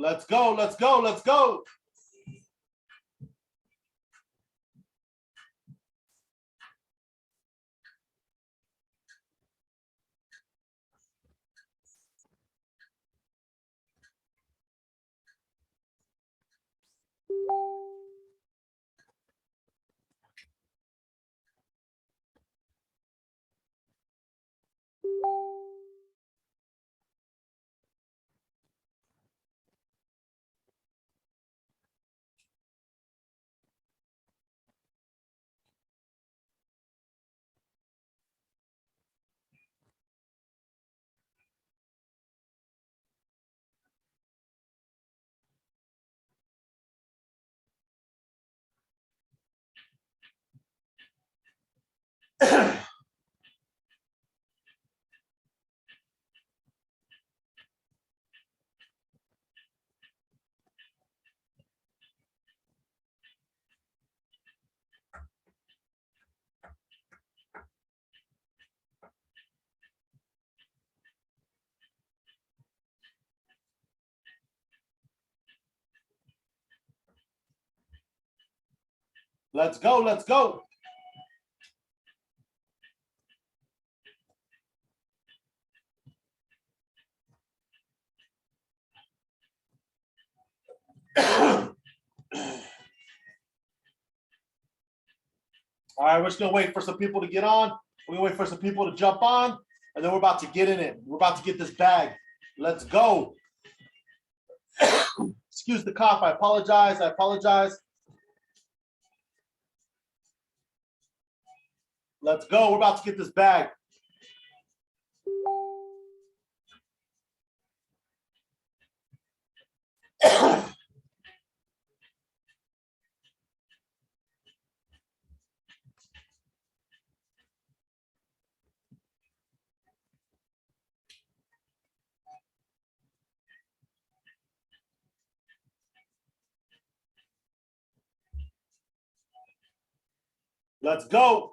Let's go, let's go, let's go. Let's go, let's go. All right, we're just gonna wait for some people to get on. We're gonna wait for some people to jump on, and then we're about to get in it. We're about to get this bag. Let's go. Excuse the cough. I apologize. I apologize. Let's go. We're about to get this bag. Let's go.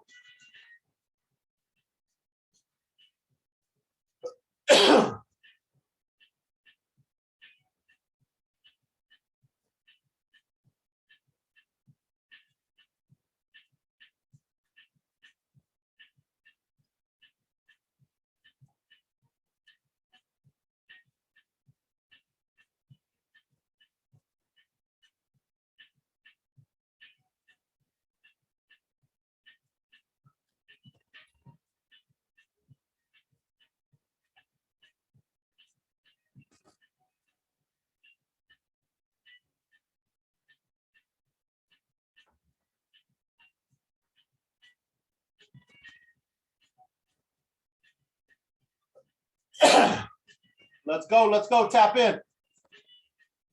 Let's go, tap in.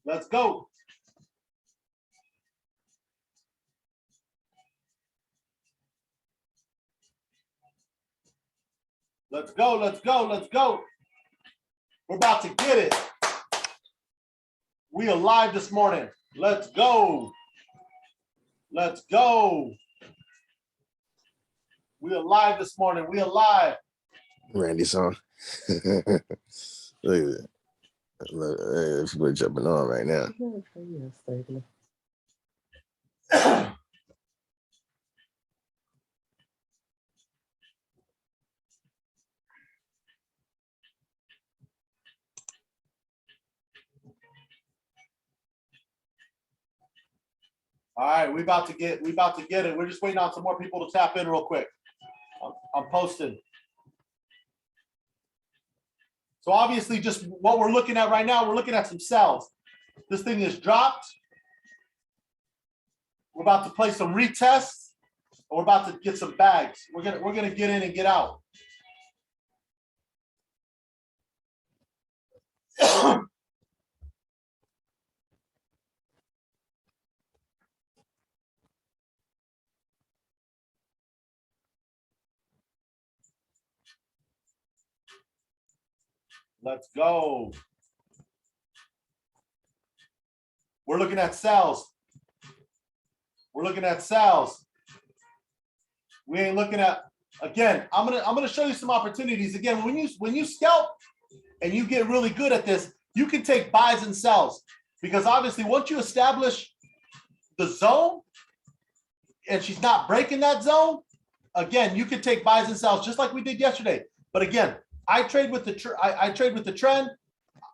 Let's go. Let's go, let's go, let's go. We're about to get it. We are live this morning. Let's go. Let's go. We are live this morning. We are live. Randy's on. Look at that. Look, people are jumping on right now. All right, we about to get it. We're just waiting on some more people to tap in real quick. I'm posting. So obviously, just what we're looking at right now, we're looking at some sells. This thing is dropped. We're about to play some retests. We're about to get some bags. We're gonna get in and get out. Let's go. We're looking at sells. We're looking at sells. We ain't looking at, again, I'm gonna show you some opportunities. Again, when you scalp and you get really good at this, you can take buys and sells. because obviously once you establish the zone and she's not breaking that zone, again, you can take buys and sells just like we did yesterday. But again, I trade with the I trade with the trend.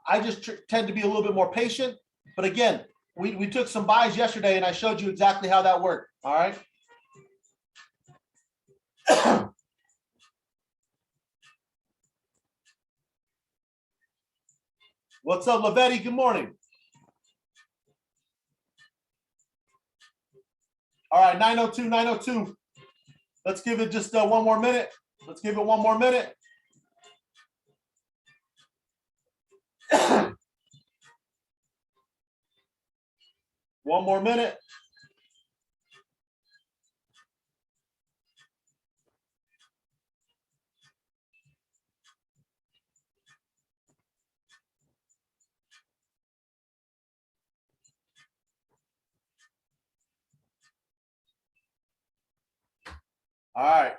I just tend to be a little bit more patient. But again, we took some buys yesterday and I showed you exactly how that worked. All right. What's up, Lavetti? Good morning. All right, 902, 902. Let's give it just one more minute. Let's give it one more minute. One more minute. All right.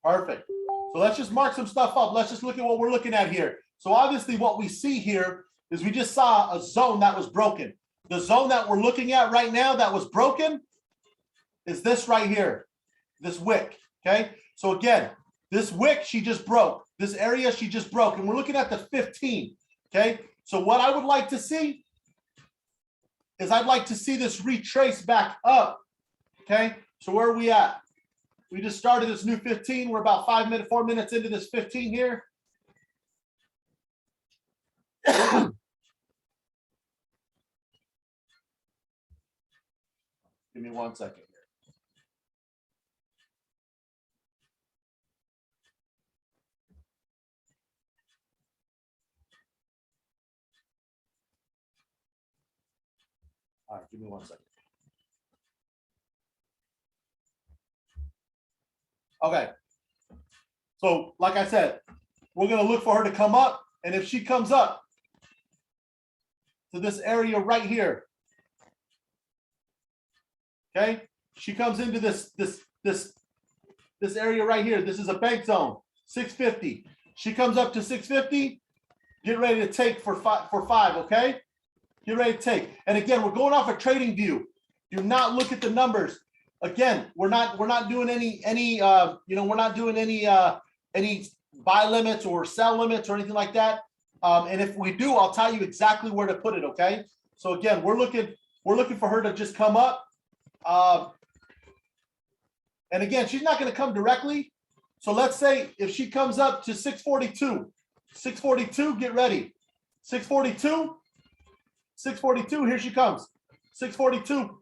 Perfect. So let's just mark some stuff up. Let's just look at what we're looking at here. So obviously what we see here is we just saw a zone that was broken. The zone that we're looking at right now that was broken is this right here, this wick, okay? So again, this wick she just broke. This area she just broke, and we're looking at the 15, okay? So what I would like to see is I'd like to see this retrace back up, okay? So where are we at? We just started this new 15. We're about 4 minutes into this 15 here. Give me 1 second here. All right, give me 1 second. Okay. So, like I said, we're going to look for her to come up. And if she comes up to this area right here, okay, she comes into this area right here. This is a bank zone, 650. She comes up to 650. Get ready to take for five, okay? Get ready to take. And again, we're going off a trading view. Do not look at the numbers. Again, we're not doing any we're not doing any buy limits or sell limits or anything like that. And if we do, I'll tell you exactly where to put it, okay? So again, we're looking for her to just come up. And again, she's not going to come directly. So let's say if she comes up to 642, get ready. 642, here she comes. 642.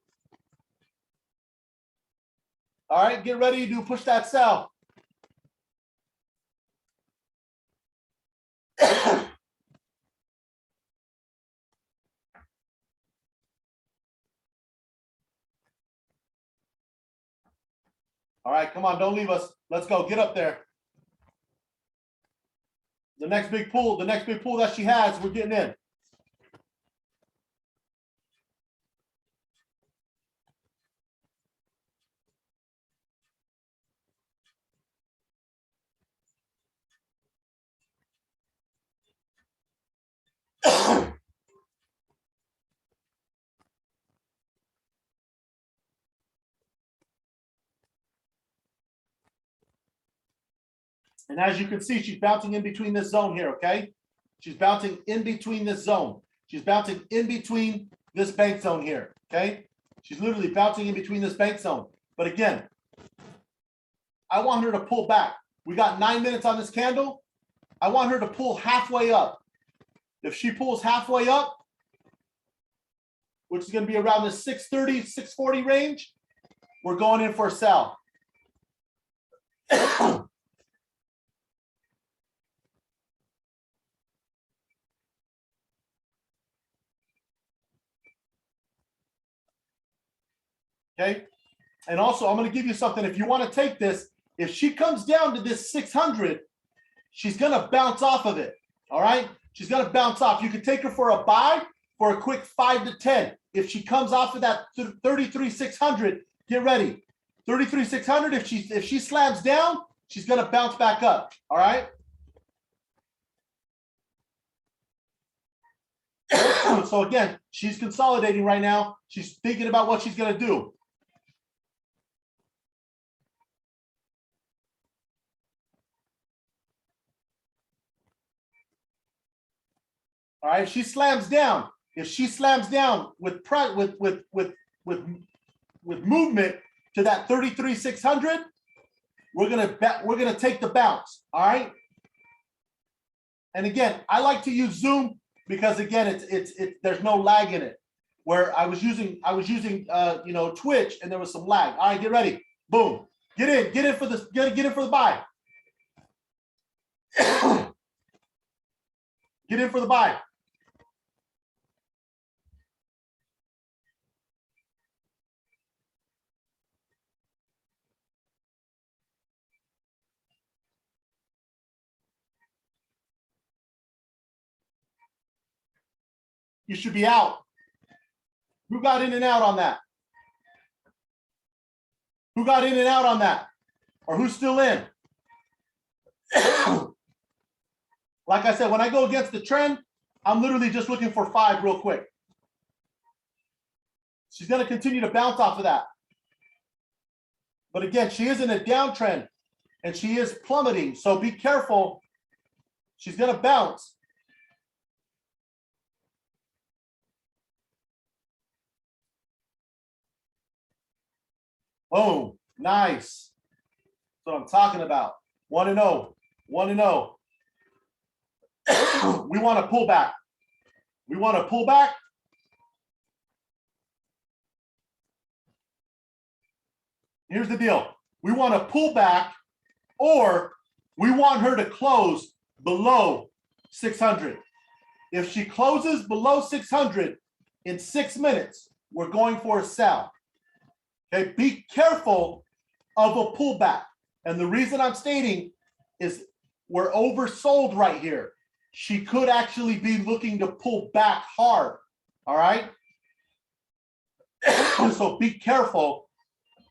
All right, get ready to push that sell. All right, come on, don't leave us. Let's go, get up there. The next big pool that she has, we're getting in. And as you can see, she's bouncing in between this zone here, okay? She's bouncing in between this zone. She's bouncing in between this bank zone here, okay? She's literally bouncing in between this bank zone. But again, I want her to pull back. We got 9 minutes on this candle. I want her to pull halfway up. If she pulls halfway up, which is going to be around the 630, 640 range, we're going in for a sell. Okay. And also, I'm going to give you something. If you want to take this, if she comes down to this 600, she's going to bounce off of it. All right. She's going to bounce off. You can take her for a buy for a quick 5 to 10. If she comes off of that 33,600, get ready. 33,600. If she slams down, she's going to bounce back up. All right. So again, she's consolidating right now. She's thinking about what she's going to do. All right, she slams down. If she slams down with movement to that 33,600, we're gonna take the bounce. All right. And again, I like to use Zoom because again, it's there's no lag in it. Where I was using you know, Twitch and there was some lag. All right, get ready. Boom. Get in for this. Get in for the buy. Get in for the buy. You should be out. Who got in and out on that? Who got in and out on that? Or who's still in? Like I said, when I go against the trend, I'm literally just looking for 5 real quick. She's going to continue to bounce off of that. But again, she is in a downtrend and she is plummeting. So be careful. She's going to bounce. Boom. Nice. That's what I'm talking about. 1-0. 1-0. We want to pull back. We want to pull back. Here's the deal. We want to pull back, or we want her to close below 600. If she closes below 600 in 6 minutes, we're going for a sell. Okay, be careful of a pullback. And the reason I'm stating is we're oversold right here. She could actually be looking to pull back hard. All right. So be careful,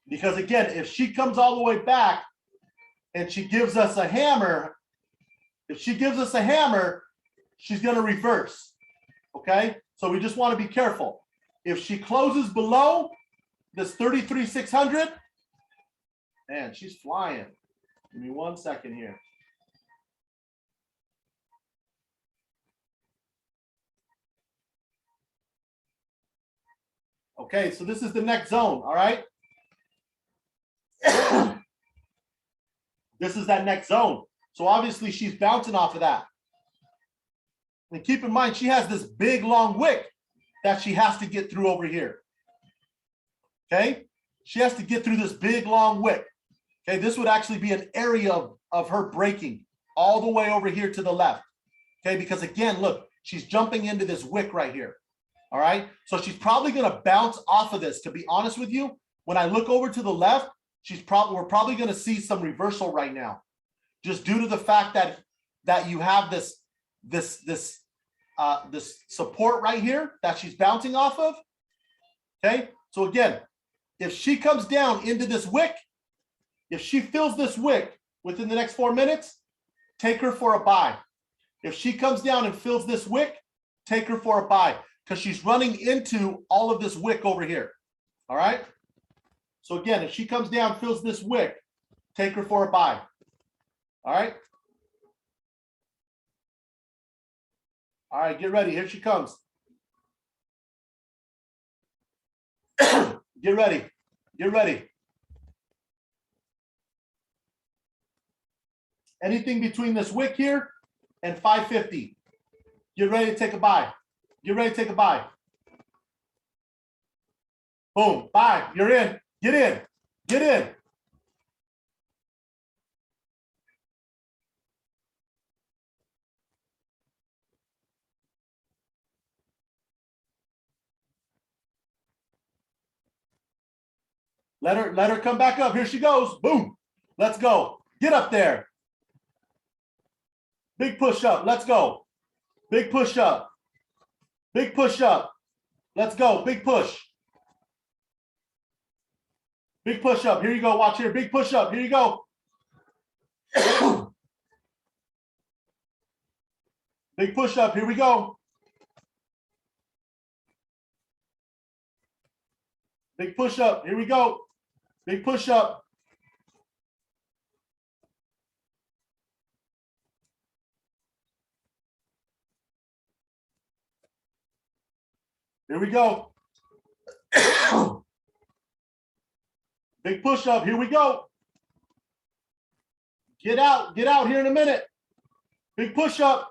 because again, if she comes all the way back and she gives us a hammer, she's going to reverse. Okay. So we just want to be careful. If she closes below this 33,600, man, she's flying. Give me 1 second here. Okay, so this is the next zone, all right? This is that next zone. So obviously she's bouncing off of that. And keep in mind, she has this big long wick that she has to get through over here. Okay, she has to get through this big long wick. Okay, this would actually be an area of her breaking all the way over here to the left. Okay, because again, look, she's jumping into this wick right here. All right, so she's probably going to bounce off of this. To be honest with you, when I look over to the left, we're probably going to see some reversal right now, just due to the fact that you have this support right here that she's bouncing off of. Okay, so again, if she comes down into this wick, if she fills this wick within the next 4 minutes, take her for a buy. If she comes down and fills this wick, take her for a buy, because she's running into all of this wick over here. All right. So again, if she comes down, fills this wick, take her for a buy. All right. All right, get ready. Here she comes. Get ready. Get ready. Anything between this wick here and 550. Get ready to take a buy. Get ready to take a buy. Boom. Buy. You're in. Get in. Get in. Let her come back up. Here she goes. Boom. Let's go. Get up there. Big push up. Let's go. Big push up. Big push up. Let's go. Big push. Big push up. Here you go. Watch here. Big push up. Here you go. Big push up. Here we go. Big push up. Here we go. Big push up. Here we go. Big push up. Here we go. Get out here in a minute. Big push up.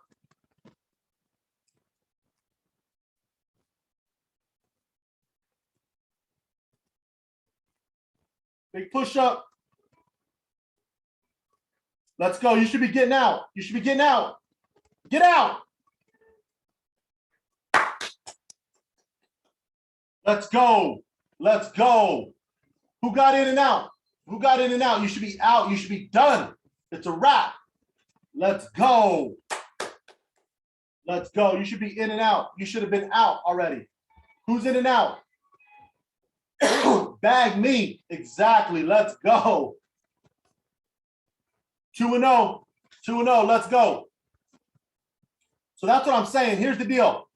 Big push up. Let's go. You should be getting out. You should be getting out. Get out. Let's go. Let's go. Who got in and out? Who got in and out? You should be out. You should be done. It's a wrap. Let's go. Let's go. You should be in and out. You should have been out already. Who's in and out? Bag me. Exactly. Let's go. 2-0. 2-0. Let's go. So that's what I'm saying. Here's the deal.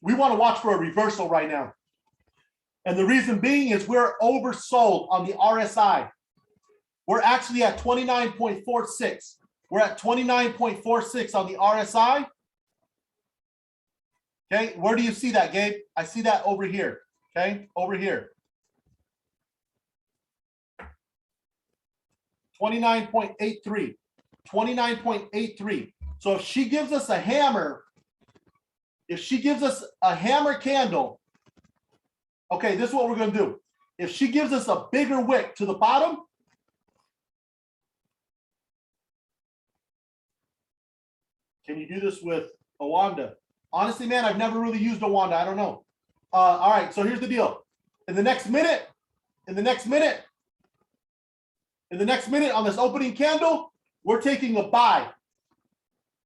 We want to watch for a reversal right now. And the reason being is we're oversold on the RSI. We're actually at 29.46. We're at 29.46 on the RSI. Okay, where do you see that, Gabe? I see that over here. Okay, over here. 29.83. 29.83. So if she gives us a hammer, if she gives us a hammer candle, okay, this is what we're going to do. If she gives us a bigger wick to the bottom, can you do this with a Wanda? Honestly, man, I've never really used a Wanda. I don't know. All right, so here's the deal. In the next minute on this opening candle, we're taking a buy.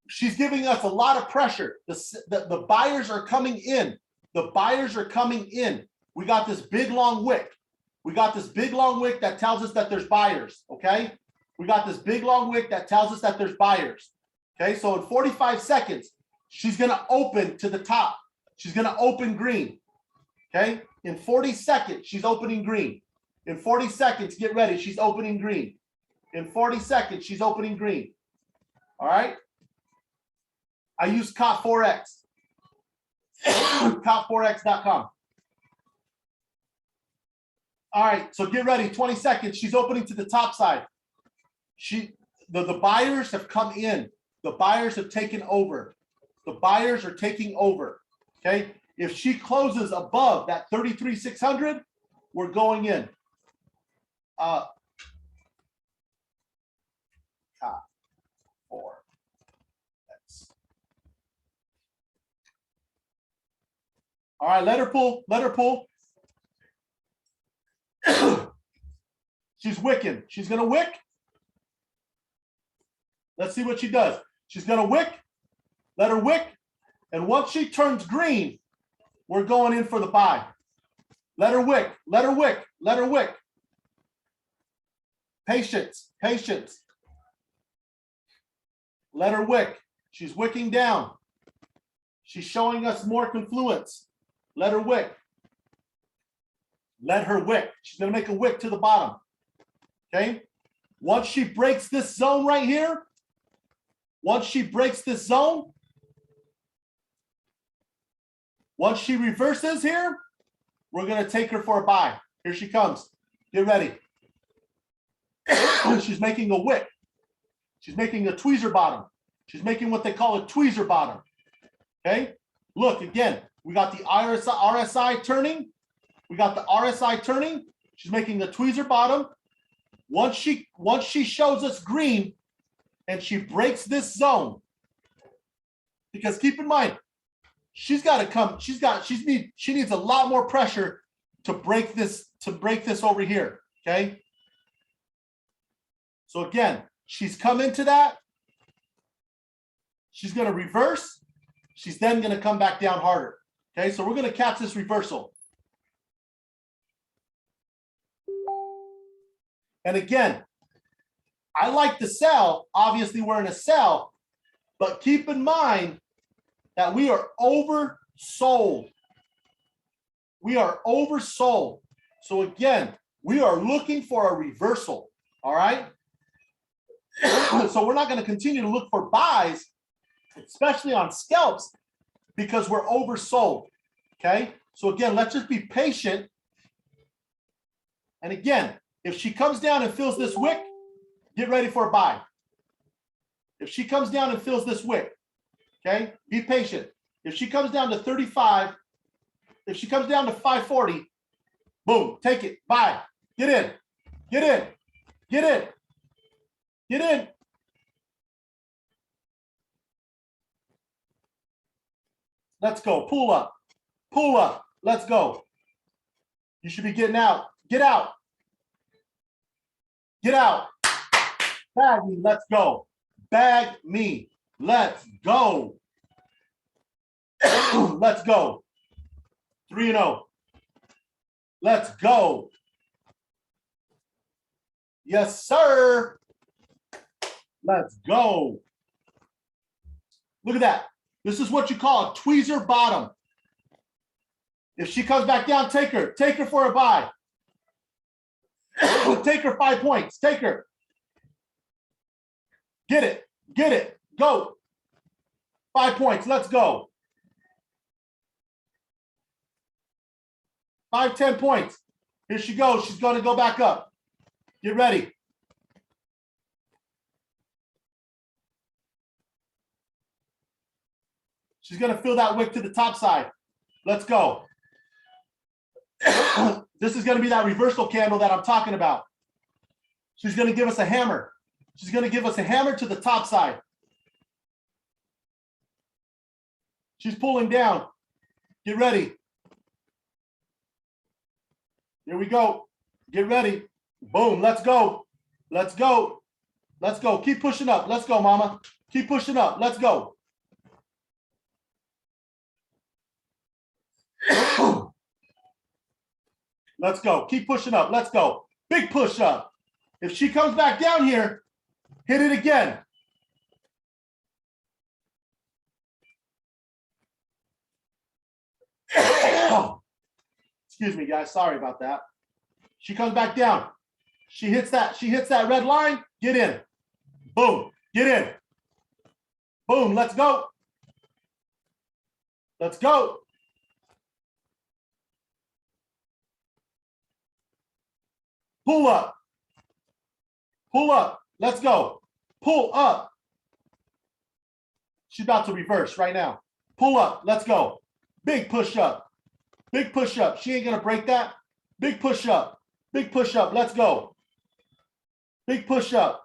She's giving us a lot of pressure. The buyers are coming in. The buyers are coming in. We got this big long wick. We got this big long wick that tells us that there's buyers, okay? We got this big long wick that tells us that there's buyers. Okay, so in 45 seconds, she's gonna open to the top. She's gonna open green. Okay, in 40 seconds, she's opening green. In 40 seconds, get ready, she's opening green. In 40 seconds, she's opening green. All right. I use Cop Forex. Cop4x.com. All right, so get ready, 20 seconds. She's opening to the top side. The buyers have come in. The buyers have taken over. The buyers are taking over. Okay. If she closes above that 33,600, we're going in. Top 4. All right, let her pull. Let her pull. She's wicking. She's going to wick. Let's see what she does. She's going to wick. Let her wick. And once she turns green, we're going in for the buy. Let her wick. Let her wick. Let her wick. Patience. Patience. Let her wick. She's wicking down. She's showing us more confluence. Let her wick. Let her wick. She's going to make a wick to the bottom. Okay? Once she breaks this zone right here, once she breaks this zone, once she reverses here, we're going to take her for a buy. Here she comes. Get ready. She's making a wick. She's making a tweezer bottom. She's making what they call a tweezer bottom. Okay? Look, again, we got the RSI turning. We got the RSI turning. She's making a tweezer bottom. Once she shows us green and she breaks this zone, because keep in mind, she's got to come, she needs a lot more pressure to break this over here. Okay. So again, she's come into that. She's going to reverse. She's then going to come back down harder. Okay. So we're going to catch this reversal. And again, I like to sell. Obviously, we're in a sell, but keep in mind that we are oversold. We are oversold. So again, we are looking for a reversal. All right. So we're not going to continue to look for buys, especially on scalps, because we're oversold. Okay. So again, let's just be patient. And again, if she comes down and fills this wick, get ready for a buy. If she comes down and fills this wick, okay, be patient. If she comes down to 35, if she comes down to 540, boom, take it, buy, get in, get in, get in, get in. Let's go, pull up, let's go. You should be getting out, get out, get out. Bag me, let's go. Bag me, let's go. Let's go. 3-0. Let's go. Yes, sir. Let's go. Look at that. This is what you call a tweezer bottom. If she comes back down, take her. Take her for a buy. Take her 5 points. Take her. Get it. Get it. Go. 5 points. Let's go. 5, 10 points. Here she goes. She's going to go back up. Get ready. She's going to fill that wick to the top side. Let's go. This is going to be that reversal candle that I'm talking about. She's going to give us a hammer. She's going to give us a hammer to the top side. She's pulling down. Get ready. Here we go. Get ready. Boom. Let's go. Let's go. Let's go. Keep pushing up. Let's go, mama. Keep pushing up. Let's go. Let's go. Keep pushing up. Let's go. Big push up. If she comes back down here, hit it again. Excuse me, guys. Sorry about that. She comes back down. She hits that red line. Get in. Boom. Get in. Boom. Let's go. Let's go. Pull up. Pull up. Let's go. Pull up. She's about to reverse right now. Pull up. Let's go. Big push up. Big push up. She ain't going to break that. Big push up. Big push up. Let's go. Big push up.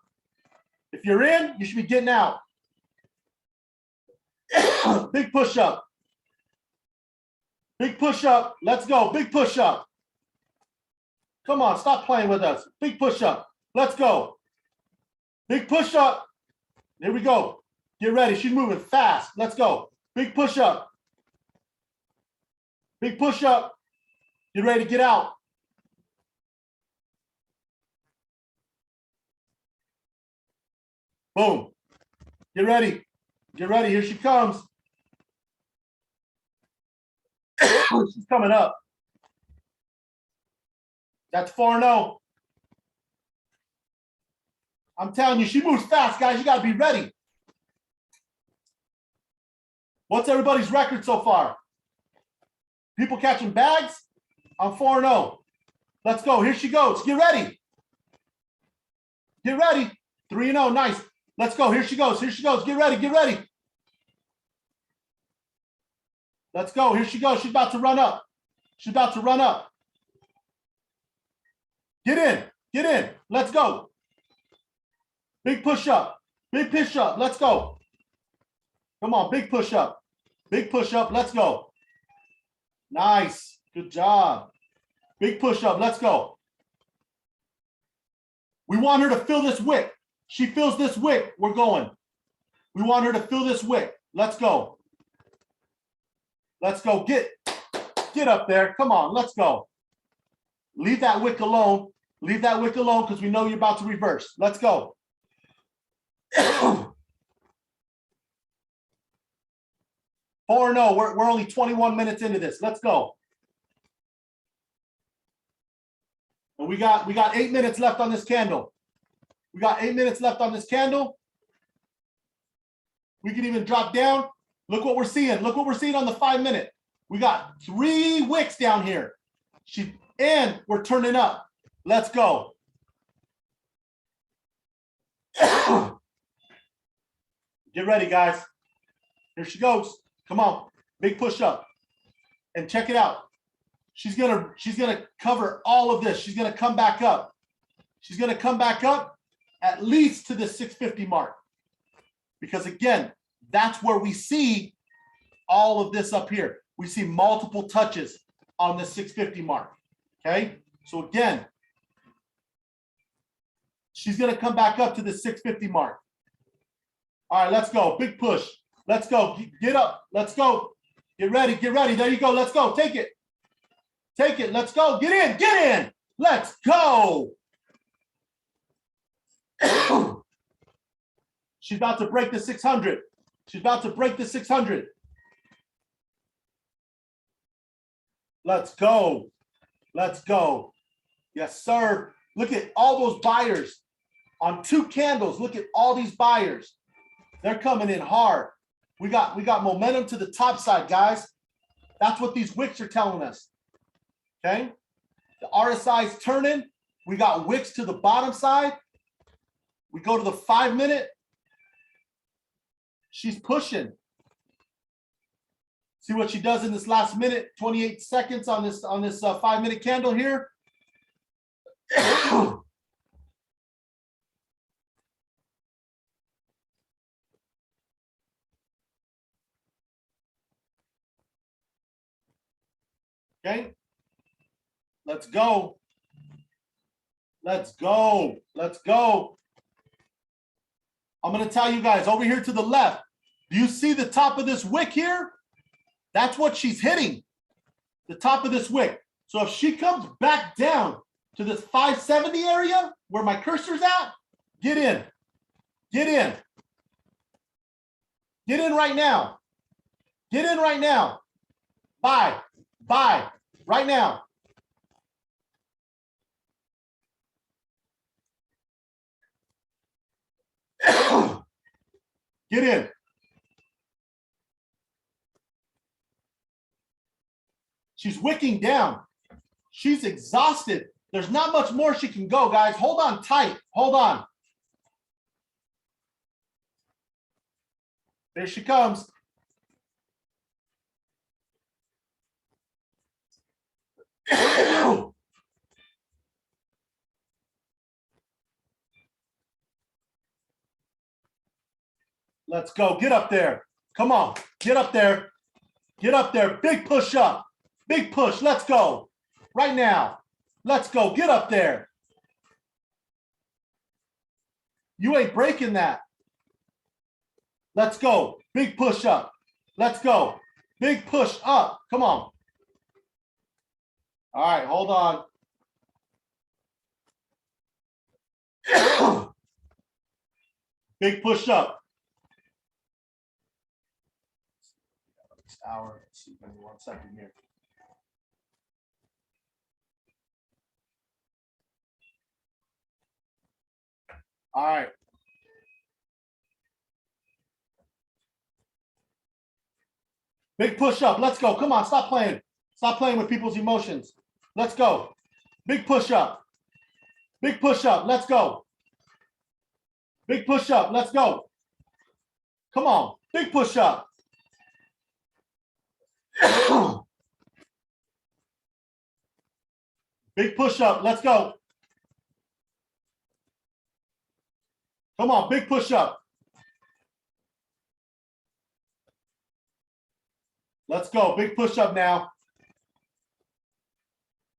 If you're in, you should be getting out. Big push up. Big push up. Let's go. Big push up. Come on, stop playing with us. Big push up. Let's go. Big push up. Here we go. Get ready. She's moving fast. Let's go. Big push up. Big push up. Get ready to get out. Boom. Get ready. Get ready. Here she comes. She's coming up. That's 4-0. I'm telling you, she moves fast, guys. You got to be ready. What's everybody's record so far? People catching bags? I'm 4-0. Let's go. Here she goes. Get ready. Get ready. 3-0. Nice. Let's go. Here she goes. Here she goes. Get ready. Get ready. Let's go. Here she goes. She's about to run up. She's about to run up. Get in. Get in. Let's go. Big push up. Big push up. Let's go. Come on. Big push up. Big push up. Let's go. Nice. Good job. Big push up. Let's go. We want her to fill this wick. She fills this wick. We're going. We want her to fill this wick. Let's go. Let's go. Get up there. Come on. Let's go. Leave that wick alone. Leave that wick alone because we know you're about to reverse. Let's go. 4-0. We're only 21 minutes into this. Let's go. And we got 8 minutes left on this candle. We got 8 minutes left on this candle. We can even drop down. Look what we're seeing. Look what we're seeing on the 5 minute. We got 3 wicks down here. And we're turning up. Let's go. Get ready, guys. Here she goes. Come on. Big push up. And check it out. She's gonna cover all of this. She's gonna come back up. She's gonna come back up at least to the 650 mark. Because again, that's where we see all of this up here. We see multiple touches on the 650 mark. Okay. So again, she's gonna come back up to the 650 mark. All right, let's go. Big push. Let's go. Get up. Let's go. Get ready. Get ready. There you go. Let's go. Take it. Take it. Let's go. Get in. Get in. Let's go. She's about to break the 600. She's about to break the 600. Let's go. Let's go. Yes, sir. Look at all those buyers on 2 candles. Look at all these buyers. They're coming in hard. We got momentum to the top side, guys. That's what these wicks are telling us. Okay? The RSI is turning. We got wicks to the bottom side. We go to the 5 minute. She's pushing. See what she does in this last minute, 28 seconds on this 5 minute candle here. Okay, let's go. Let's go. Let's go. I'm going to tell you guys over here to the left. Do you see the top of this wick here? That's what she's hitting, the top of this wick. So if she comes back down to this 570 area where my cursor's at, get in. Get in. Get in right now. Get in right now. Buy. Buy. Right now. Get in. She's wicking down. She's exhausted. There's not much more she can go, guys. Hold on tight. Hold on. There she comes. Let's go. Get up there. Come on. Get up there. Get up there. Big push up. Big push. Let's go. Right now. Let's go. Get up there. You ain't breaking that. Let's go. Big push up. Let's go. Big push up. Come on. All right. Hold on. Big push up. Next hour. Let's see. Give me 1 second here. All right. Big push up. Let's go. Come on. Stop playing. Stop playing with people's emotions. Let's go. Big push up. Big push up. Let's go. Big push up. Let's go. Come on. Big push up. Big push up. Let's go. Come on. Big push up. Let's go. Big push up now.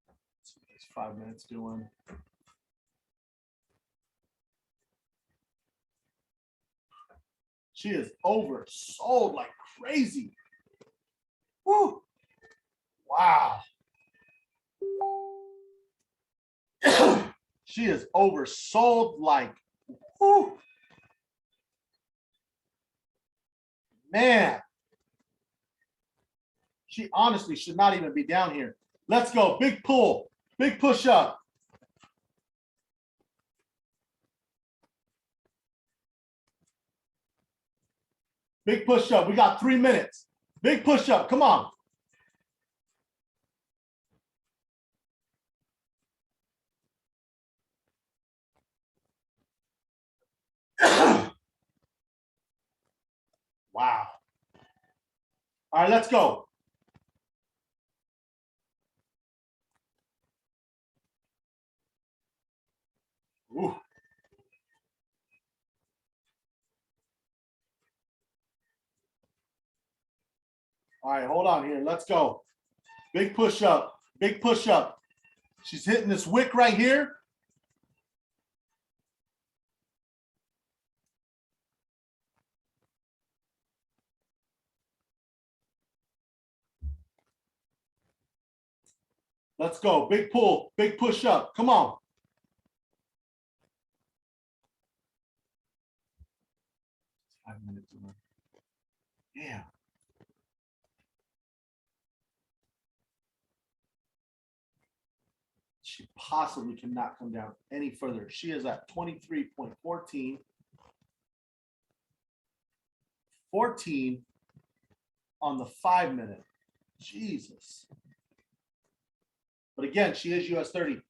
Let's see what this 5 minutes doing. She is oversold like crazy. Woo. Wow. She is oversold like, woo. Man. She honestly should not even be down here. Let's go. Big pull. Big push up. Big push up. We got 3 minutes. Big push up. Come on. Wow. All right, let's go. Ooh. All right, hold on here. Let's go. Big push up. Big push up. She's hitting this wick right here. Let's go. Big pull. Big push up. Come on. It's 5 minutes. Yeah. She possibly cannot come down any further. She is at 23.14. 14 on the 5 minute. Jesus. But again, she is US 30.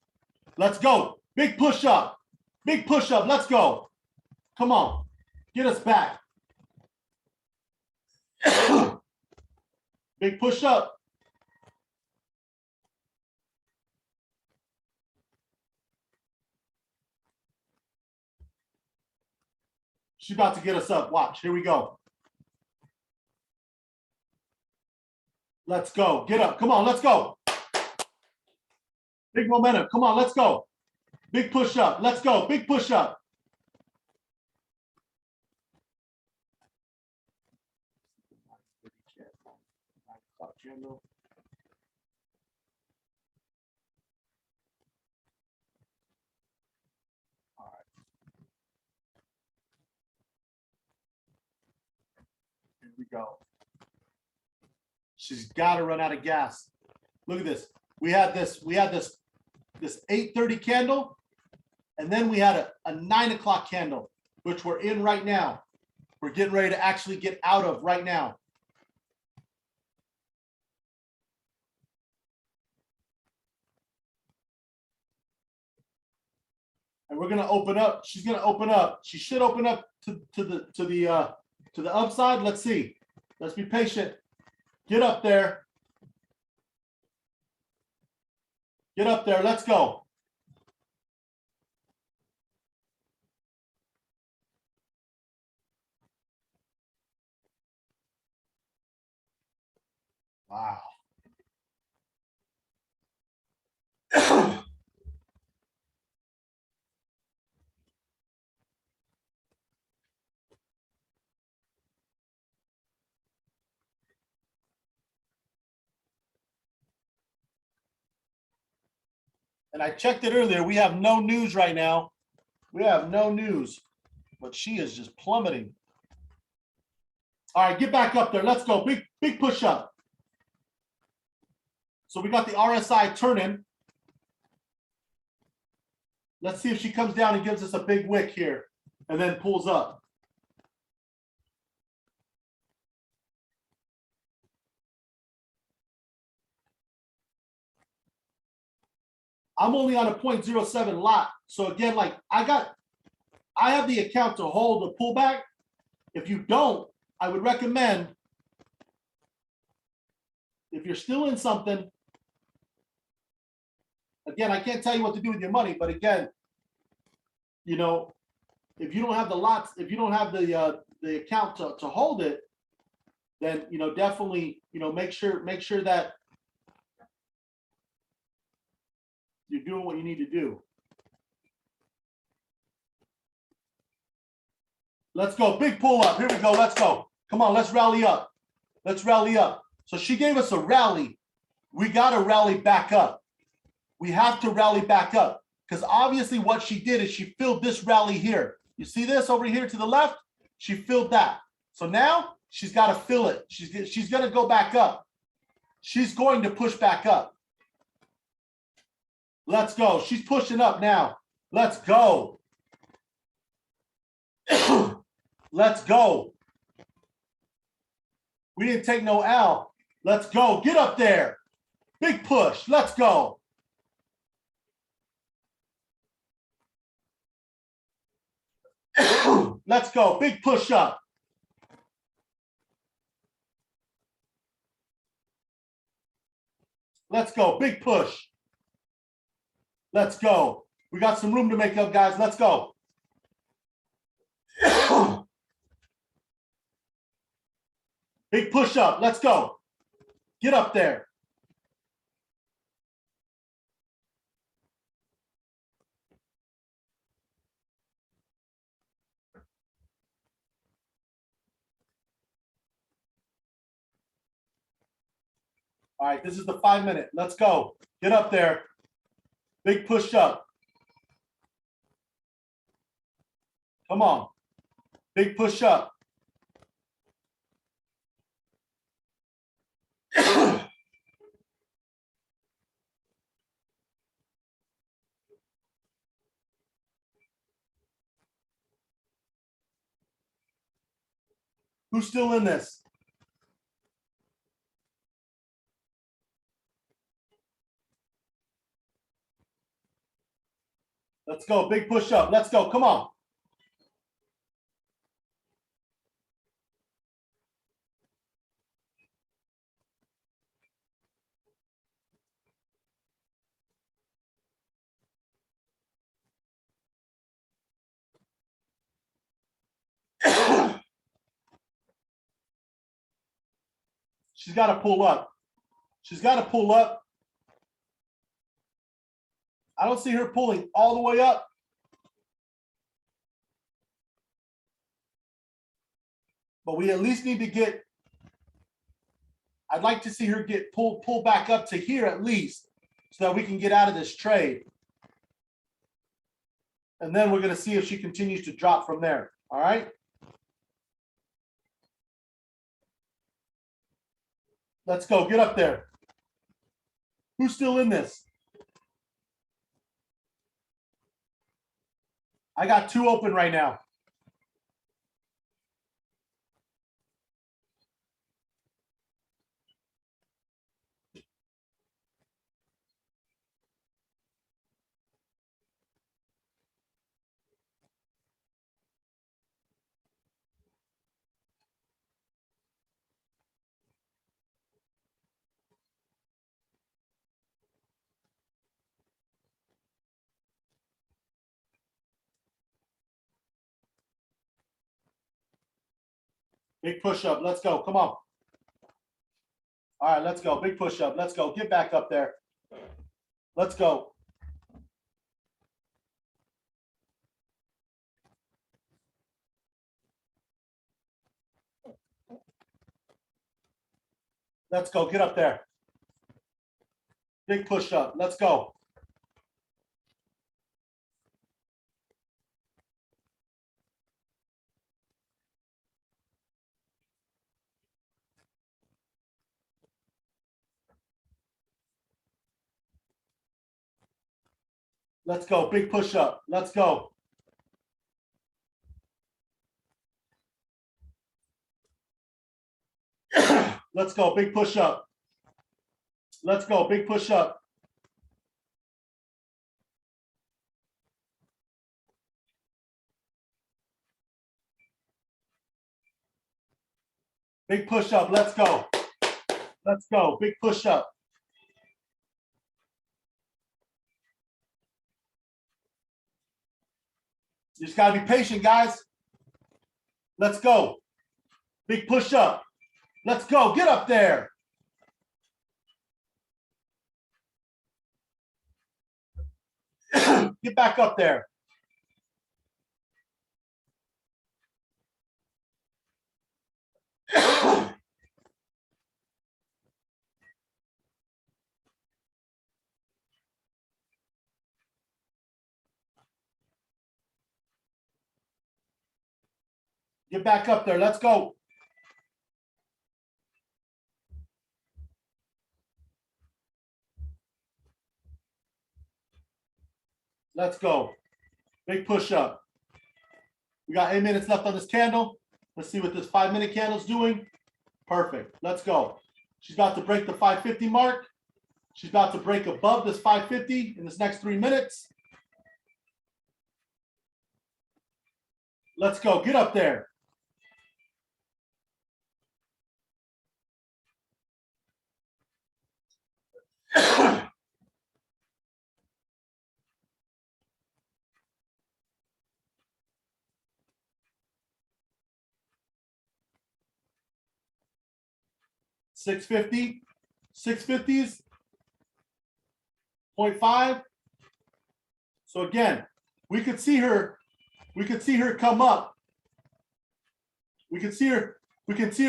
Let's go. Big push up. Big push up. Let's go. Come on. Get us back. Big push up. She's about to get us up. Watch. Here we go. Let's go. Get up. Come on. Let's go. Big momentum. Come on. Let's go. Big push up. Let's go. Big push up. All right. Here we go. She's got to run out of gas. Look at this. We had this 8:30 candle, and then we had a 9 o'clock candle, which we're in right now. We're getting ready to actually get out of right now. And we're gonna open up. She's gonna open up. She should open up to the upside. Let's see. Let's be patient. Get up there. Get up there. Let's go. Wow. And I checked it earlier. We have no news right now. We have no news, but she is just plummeting. All right, get back up there. Let's go. Big push up. So we got the RSI turning. Let's see if she comes down and gives us a big wick here and then pulls up. I'm only on a 0.07 lot. So again, like I have the account to hold the pullback. If you don't, I would recommend, if you're still in something, again, I can't tell you what to do with your money, but again, you know, if you don't have the lots, if you don't have the account to hold it, then, you know, definitely, you know, make sure that you're doing what you need to do. Let's go. Big pull up. Here we go. Let's go. Come on. Let's rally up. Let's rally up. So she gave us a rally. We got to rally back up. We have to rally back up because obviously what she did is she filled this rally here. You see this over here to the left? She filled that. So now she's got to fill it. She's going to go back up. She's going to push back up. Let's go. She's pushing up now. Let's go. Let's go. We didn't take no L. Let's go. Get up there. Big push. Let's go. Let's go. Big push up. Let's go. Big push. Let's go. We got some room to make up, guys. Let's go. Big push up. Let's go. Get up there. All right, this is the 5 minute. Let's go. Get up there. Big push up. Come on. Big push up. Who's still in this? Let's go. Big push up. Let's go. Come on. She's got to pull up. She's got to pull up. I don't see her pulling all the way up. But we at least need to get, I'd like to see her get pull back up to here at least so that we can get out of this trade. And then we're going to see if she continues to drop from there. All right. Let's go. Get up there. Who's still in this? I got 2 open right now. Big push up. Let's go. Come on. All right, let's go. Big push up. Let's go. Get back up there. Let's go. Let's go. Get up there. Big push up. Let's go. Let's go. Big push up. Let's go. Let's go. Big push up. Let's go. Big push up. Big push up. Let's go. Let's go. Big push up. You just got to be patient, guys. Let's go. Big push up. Let's go. Get up there. Get back up there. Get back up there. Let's go. Let's go. Big push up. We got 8 minutes left on this candle. Let's see what this 5 minute candle's doing. Perfect. Let's go. She's about to break the 550 mark. She's about to break above this 550 in this next 3 minutes. Let's go. Get up there. $650, 650s, 0.5. So again, we could see her come up. We can see her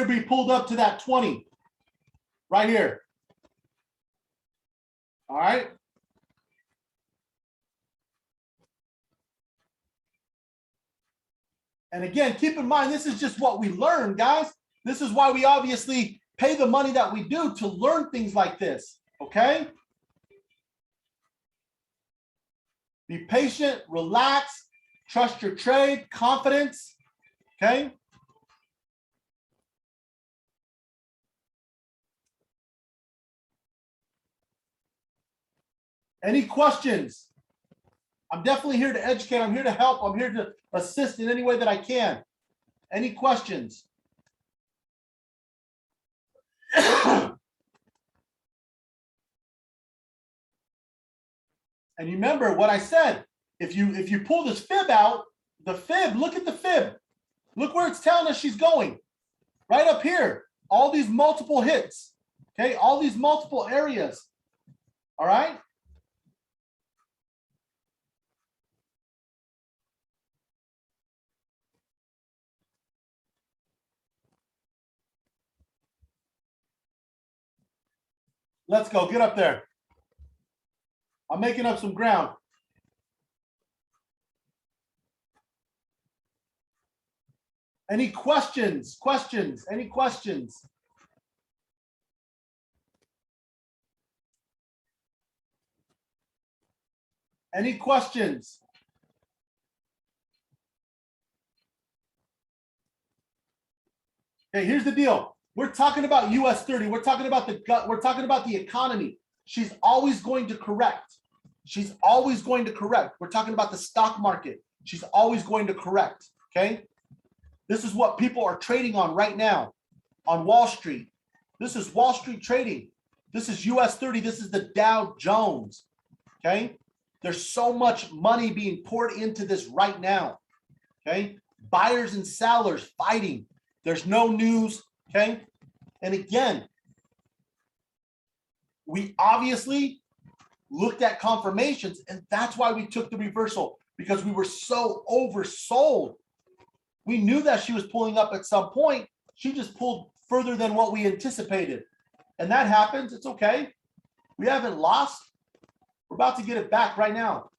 be pulled up to that 20 right here. All right. And again, keep in mind, this is just what we learn, guys. This is why we obviously pay the money that we do to learn things like this, okay? Be patient, relax, trust your trade, confidence, okay? Any questions? I'm definitely here to educate. I'm here to help. I'm here to assist in any way that I can. Any questions? And remember what I said. If you pull this fib out, the fib, look at the fib. Look where it's telling us she's going. Right up here. All these multiple hits. Okay, all these multiple areas. All right. Let's go. Get up there. I'm making up some ground. Any questions? Questions? Any questions? Any questions? Okay, here's the deal. We're talking about US 30. We're talking about the gut. We're talking about the economy. She's always going to correct. She's always going to correct. We're talking about the stock market. She's always going to correct. Okay. This is what people are trading on right now on Wall Street. This is Wall Street trading. This is US 30. This is the Dow Jones. Okay. There's so much money being poured into this right now. Okay. Buyers and sellers fighting. There's no news. Okay. And again, we obviously looked at confirmations, and that's why we took the reversal, because we were so oversold. We knew that she was pulling up at some point. She just pulled further than what we anticipated. And that happens. It's okay. We haven't lost. We're about to get it back right now.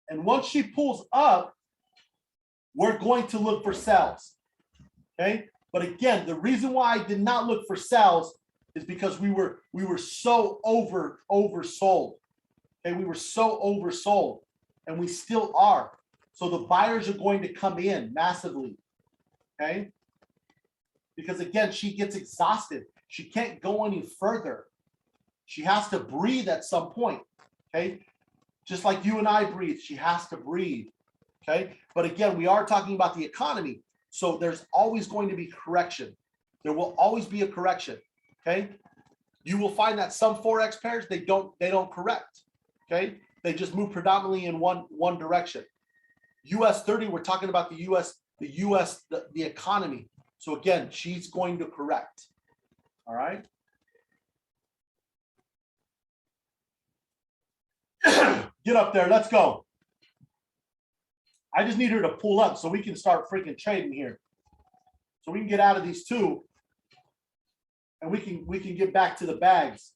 And once she pulls up, we're going to look for sells. Okay. But again, the reason why I did not look for sells is because we were so oversold. Okay, we were so oversold, and we still are. So the buyers are going to come in massively. Okay. Because again, she gets exhausted. She can't go any further. She has to breathe at some point. Okay. Just like you and I breathe, she has to breathe. Okay. But again, we are talking about the economy. So there's always going to be correction. There will always be a correction. Okay. You will find that some Forex pairs, they don't correct. Okay. They just move predominantly in one direction. US 30, we're talking about the economy. So again, she's going to correct. All right. Get up there. Let's go. I just need her to pull up so we can start freaking trading here. So we can get out of these two, and we can get back to the bags.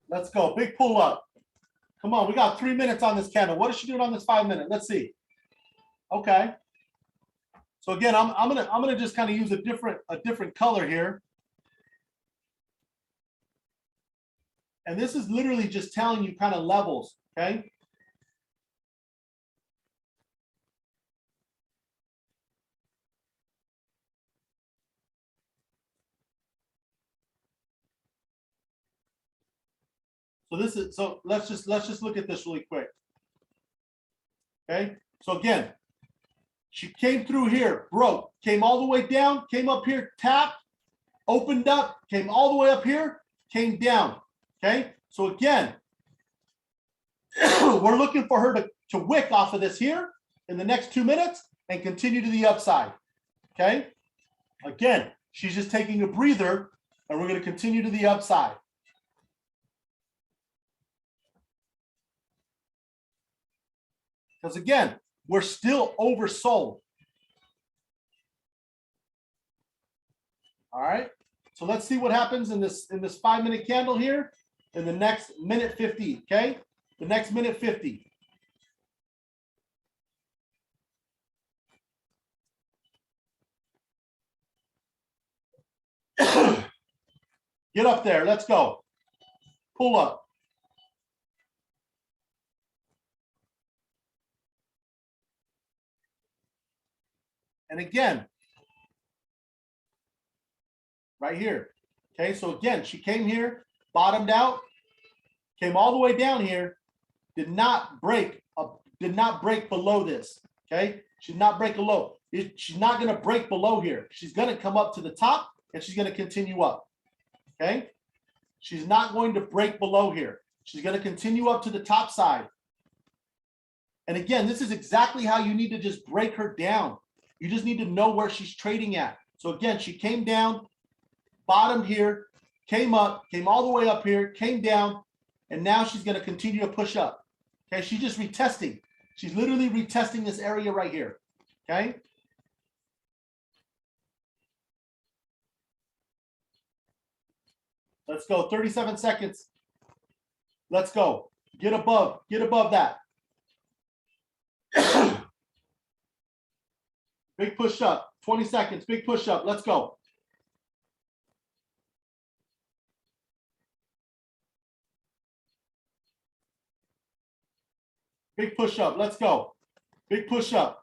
Let's go. Big pull up. Come on, we got 3 minutes on this candle. What is she doing on this 5 minute? Let's see. Okay. So again, I'm gonna just kind of use a different color here. And this is literally just telling you kind of levels, okay? So this is, so let's just look at this really quick. Okay, so again, she came through here, broke, came all the way down, came up here, tapped, opened up, came all the way up here, came down. Okay, so again, we're looking for her to wick off of this here in the next 2 minutes and continue to the upside. Okay, again, she's just taking a breather and we're going to continue to the upside. Because again, we're still oversold. All right. So let's see what happens in this 5-minute candle here in the next minute 50. Okay. The next minute 50. Get up there. Let's go. Pull up. And again, right here. Okay, so again, she came here, bottomed out, came all the way down here, did not break below this. Okay, she's not break below. She's not going to break below here. She's going to come up to the top and she's going to continue up. Okay, she's not going to break below here. She's going to continue up to the top side. And again, this is exactly how you need to just break her down. You just need to know where she's trading at. So again, she came down, bottomed here, came up, came all the way up here, came down, and now she's going to continue to push up. Okay, she's just retesting. She's literally retesting this area right here. Okay. Let's go. 37 seconds. Let's go. Get above that. Big push up, 20 seconds, big push up, let's go. Big push up, let's go. Big push up.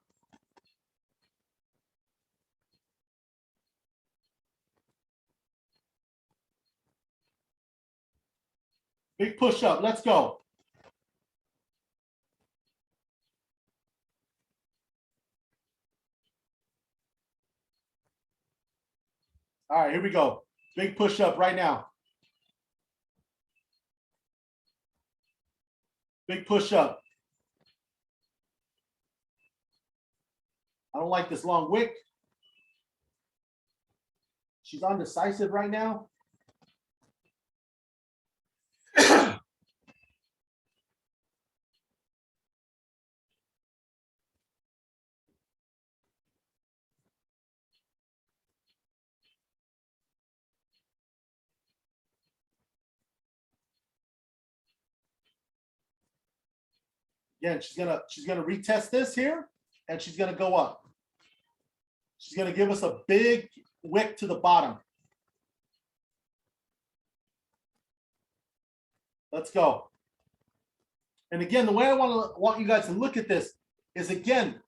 Big push up, let's go. All right, here we go. Big push up right now. Big push up. I don't like this long wick. She's undecisive right now. Again, she's gonna retest this here, and she's gonna go up. She's gonna give us a big wick to the bottom. Let's go. And again, the way I want you guys to look at this is, again,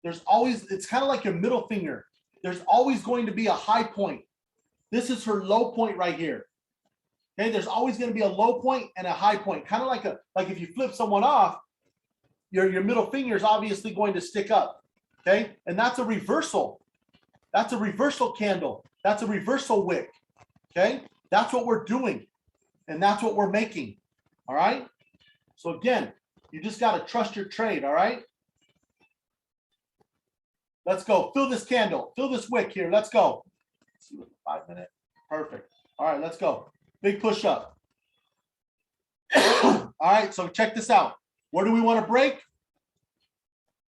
there's always, it's kind of like your middle finger. There's always going to be a high point. This is her low point right here. Okay, there's always going to be a low point and a high point. Kind of like if you flip someone off, your middle finger is obviously going to stick up. Okay, and that's a reversal. That's a reversal candle. That's a reversal wick. Okay, that's what we're doing, and that's what we're making. All right. So again, you just got to trust your trade. All right. Let's go. Fill this candle. Fill this wick here. Let's go. Let's see what 5 minute. Perfect. All right. Let's go. Big push up. All right. So check this out. Where do we want to break?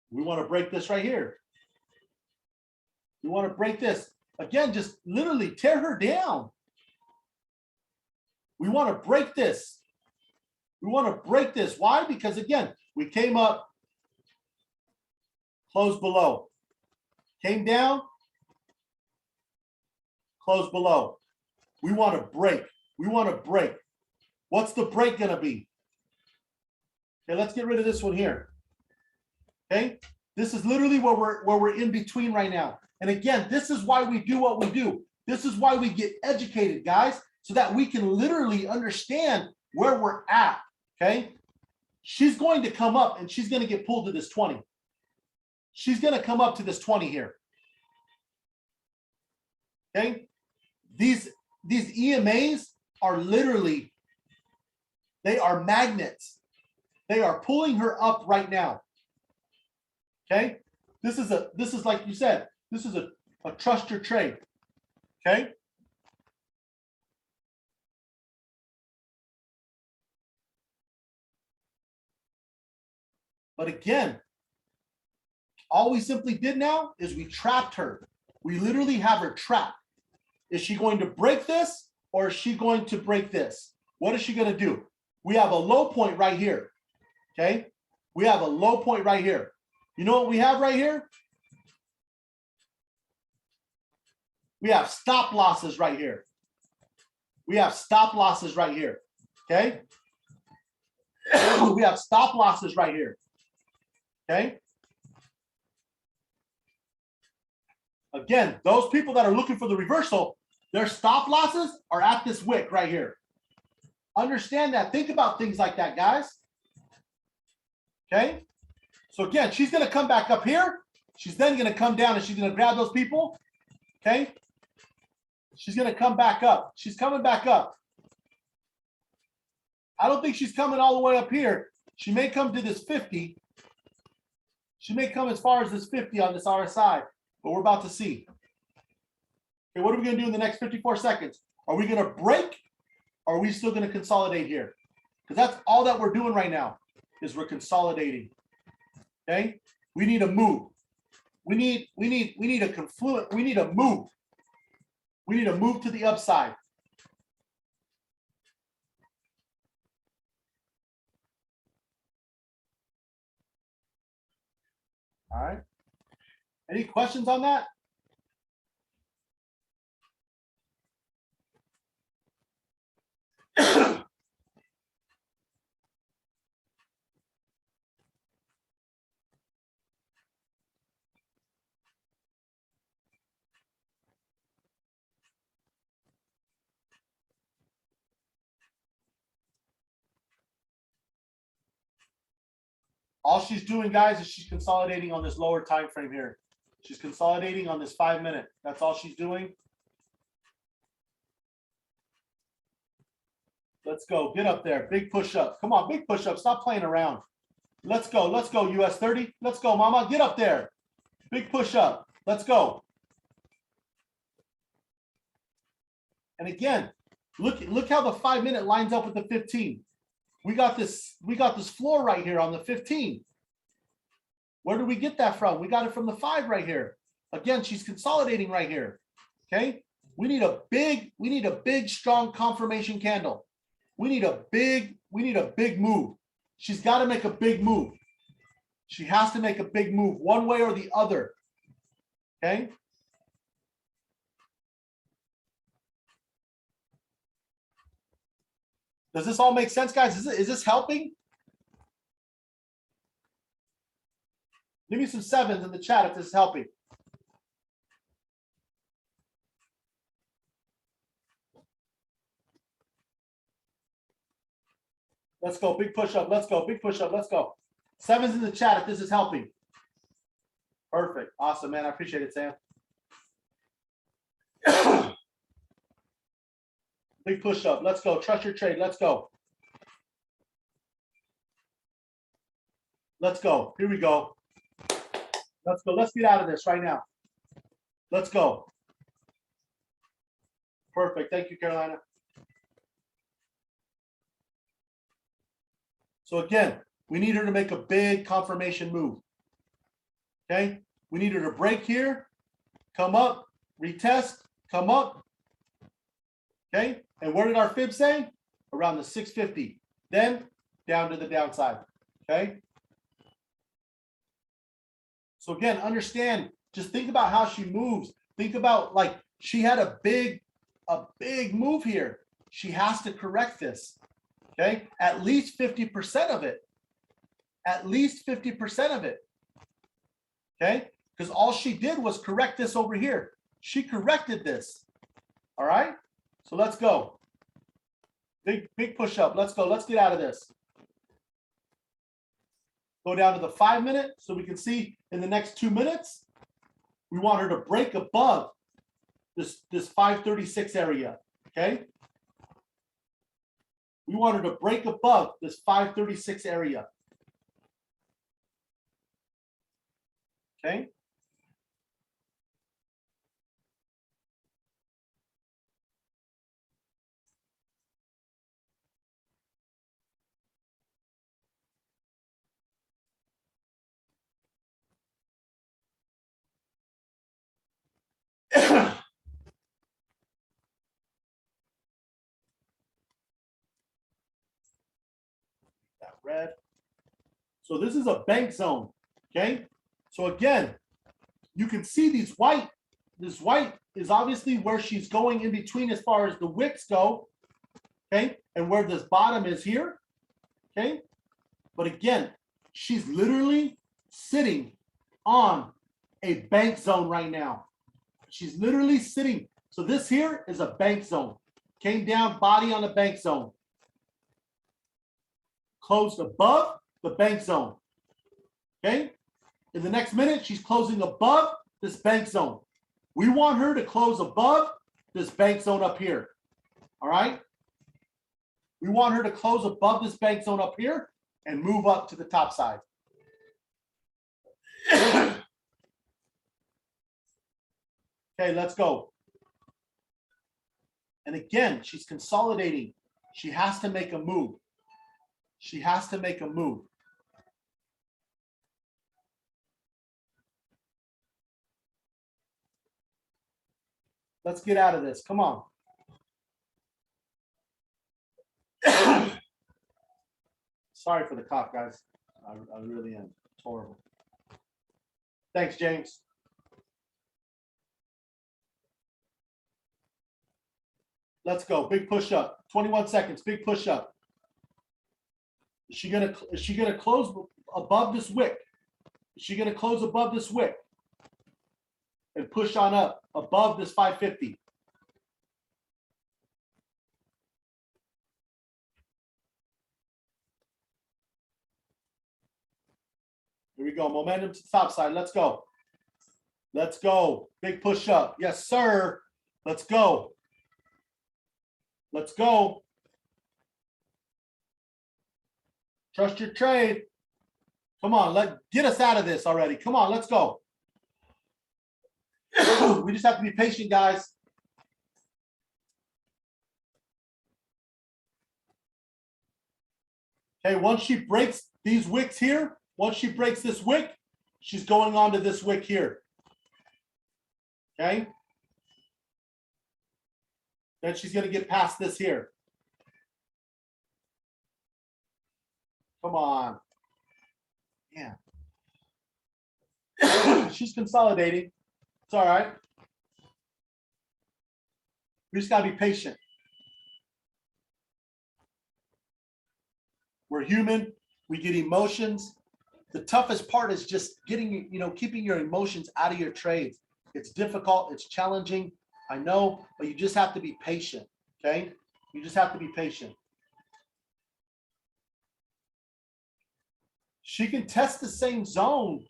We want to break this right here. We want to break this. Again, just literally tear her down. We want to break this. We want to break this. Why? Because again, we came up, closed below. Came down, closed below. We want to break. We want to break. What's the break going to be? Okay, let's get rid of this one here. Okay, this is literally where we're in between right now. And again, this is why we do what we do. This is why we get educated, guys, so that we can literally understand where we're at. Okay, she's going to come up and she's going to get pulled to this 20. She's going to come up to this 20 here. Okay, these EMAs are literally, they are magnets. They are pulling her up right now. Okay, this is like you said, this is a trust your trade. Okay, but again, all we simply did now is we trapped her. We literally have her trapped. Is she going to break this or is she going to break this? What is she going to do? We have a low point right here. Okay, we have a low point right here. You know what we have right here? We have stop losses right here. We have stop losses right here. Okay, we have stop losses right here. Okay, again, those people that are looking for the reversal, their stop losses are at this wick right here. Understand that. Think about things like that, guys. Okay, so again, she's going to come back up here. She's then going to come down and she's going to grab those people. Okay, she's going to come back up. She's coming back up. I don't think she's coming all the way up here. She may come to this 50. She may come as far as this 50 on this RSI, but we're about to see. Okay, what are we going to do in the next 54 seconds? Are we going to break or are we still going to consolidate here? Because that's all that we're doing right now is we're consolidating. Okay, we need a move. We need a confluent. We need a move. We need a move to the upside. All right. Any questions on that? All she's doing, guys, is she's consolidating on this lower time frame here. She's consolidating on this 5 minute. That's all she's doing. Let's go. Get up there. Big push-ups. Come on, big push-ups. Stop playing around. Let's go. Let's go, US 30. Let's go, mama. Get up there. Big push-up. Let's go. And again, look how the 5 minute lines up with the 15. We got this floor right here on the 15. Where did we get that from? We got it from the 5 right here. Again, she's consolidating right here. Okay, we need a big strong confirmation candle. We need a big move. She's got to make a big move. She has to make a big move one way or the other. Okay. Does this all make sense, guys? Is this helping? Give me some 7s in the chat if this is helping. Let's go. Big push up. Let's go. Big push up. Let's go. 7s in the chat if this is helping. Perfect. Awesome, man. I appreciate it, Sam. Big push up. Let's go. Trust your trade. Let's go. Let's go. Here we go. Let's go. Let's get out of this right now. Let's go. Perfect. Thank you, Carolina. So again, we need her to make a big confirmation move. Okay. We need her to break here, come up, retest, come up. Okay. And where did our fib say? Around the 650. Then down to the downside. Okay. So again, understand, just think about how she moves. Think about like she had a big move here. She has to correct this. Okay, at least 50% of it. At least 50% of it. Okay, because all she did was correct this over here. She corrected this. All right, so let's go. Big push up. Let's go. Let's get out of this. Go down to the 5 minute so we can see in the next 2 minutes. We want her to break above this 536 area. Okay. We want her to break above this 536 area. Okay. That red. So this is a bank zone. Okay. So again, you can see these white. This white is obviously where she's going in between as far as the wicks go. Okay. And where this bottom is here. Okay. But again, she's literally sitting on a bank zone right now. She's literally sitting. So this here is a bank zone. Came down, body on the bank zone. Closed above the bank zone. Okay. In the next minute, she's closing above this bank zone. We want her to close above this bank zone up here. All right. We want her to close above this bank zone up here and move up to the top side. Okay, let's go. And again, she's consolidating. She has to make a move. She has to make a move. Let's get out of this. Come on. Sorry for the cough, guys. I really am. It's horrible. Thanks, James. Let's go. Big push up. 21 seconds. Big push up. Is she gonna close above this wick? Is she gonna close above this wick and push on up above this 550? Here we go. Momentum to the top side. Let's go. Let's go. Big push up. Yes, sir. Let's go. Let's go. Trust your trade. Come on, get us out of this already. Come on, let's go. We just have to be patient, guys. Okay, once she breaks these wicks here, once she breaks this wick, she's going on to this wick here. Okay. Then she's going to get past this here. Come on. Yeah. She's consolidating. It's all right. We just got to be patient. We're human. We get emotions. The toughest part is just getting, keeping your emotions out of your trades. It's difficult. It's challenging. I know, but you just have to be patient. Okay. You just have to be patient. She can test the same zone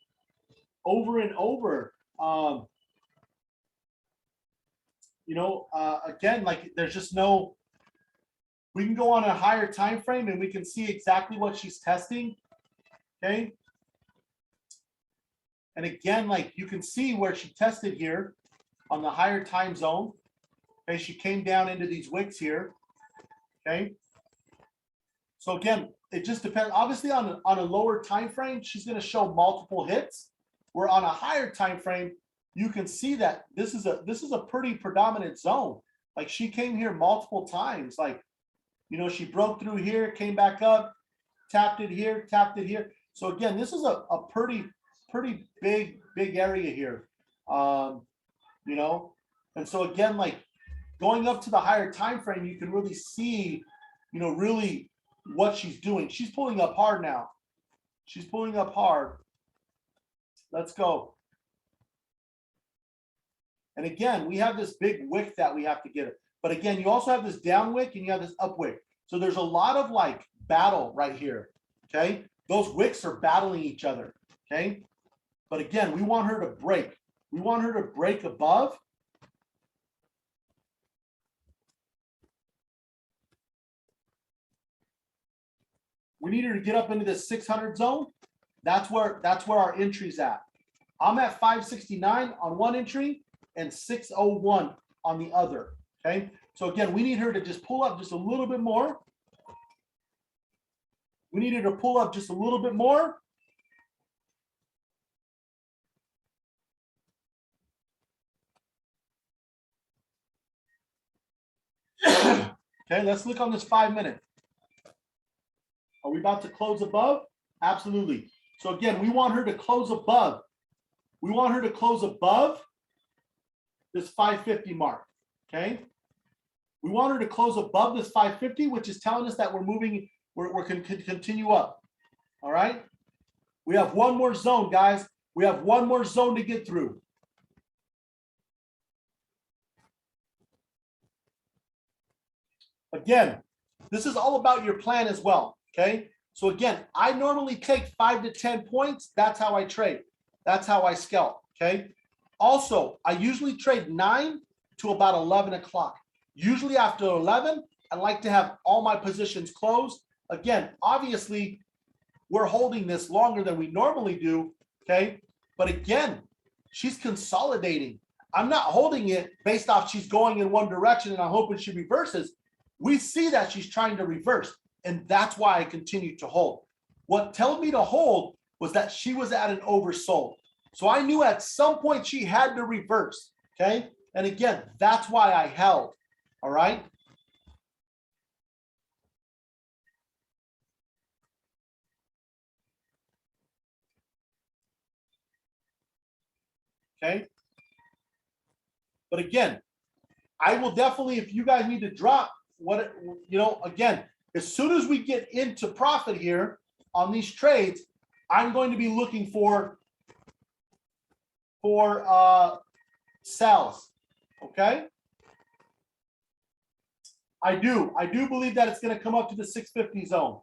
over and over. Again, like there's just no, we can go on a higher time frame and we can see exactly what she's testing. Okay. And again, like you can see where she tested here on the higher time zone. Okay. She came down into these wicks here. Okay. So again, it just depends. Obviously, on a lower time frame, she's going to show multiple hits. Where on a higher time frame, you can see that this is a pretty predominant zone. Like she came here multiple times. Like, she broke through here, came back up, tapped it here, tapped it here. So again, this is a pretty pretty big area here. You know, and so again, like going up to the higher time frame, you can really see, you know, really what she's doing. She's pulling up hard now. She's pulling up hard. Let's go. And again, we have this big wick that we have to get it. But again, you also have this down wick and you have this up wick. So there's a lot of like battle right here. Okay. Those wicks are battling each other. Okay. But again, we want her to break. We want her to break above. We need her to get up into this 600 zone. That's where our entry's at. I'm at 569 on one entry and 601 on the other. Okay. So again, we need her to just pull up just a little bit more. We need her to pull up just a little bit more. Okay, let's look on this 5 minute. Are we about to close above? Absolutely. So again, we want her to close above. We want her to close above this 550 mark. Okay. We want her to close above this 550, which is telling us that we're moving, we're going to continue up. All right. We have one more zone, guys. We have one more zone to get through. Again, this is all about your plan as well. Okay. So again, I normally take 5 to 10 points. That's how I trade. That's how I scalp. Okay. Also, I usually trade 9 to about 11 o'clock. Usually after 11, I like to have all my positions closed. Again, obviously, we're holding this longer than we normally do. Okay. But again, she's consolidating. I'm not holding it based off she's going in one direction and I'm hoping she reverses. We see that she's trying to reverse. And that's why I continue to hold. What told me to hold was that she was at an oversold. So I knew at some point she had to reverse. Okay. And again, that's why I held. All right. Okay. But again, I will definitely, if you guys need to drop what, you know, again, as soon as we get into profit here on these trades, I'm going to be looking for sells. Okay. I do believe that it's going to come up to the 650 zone.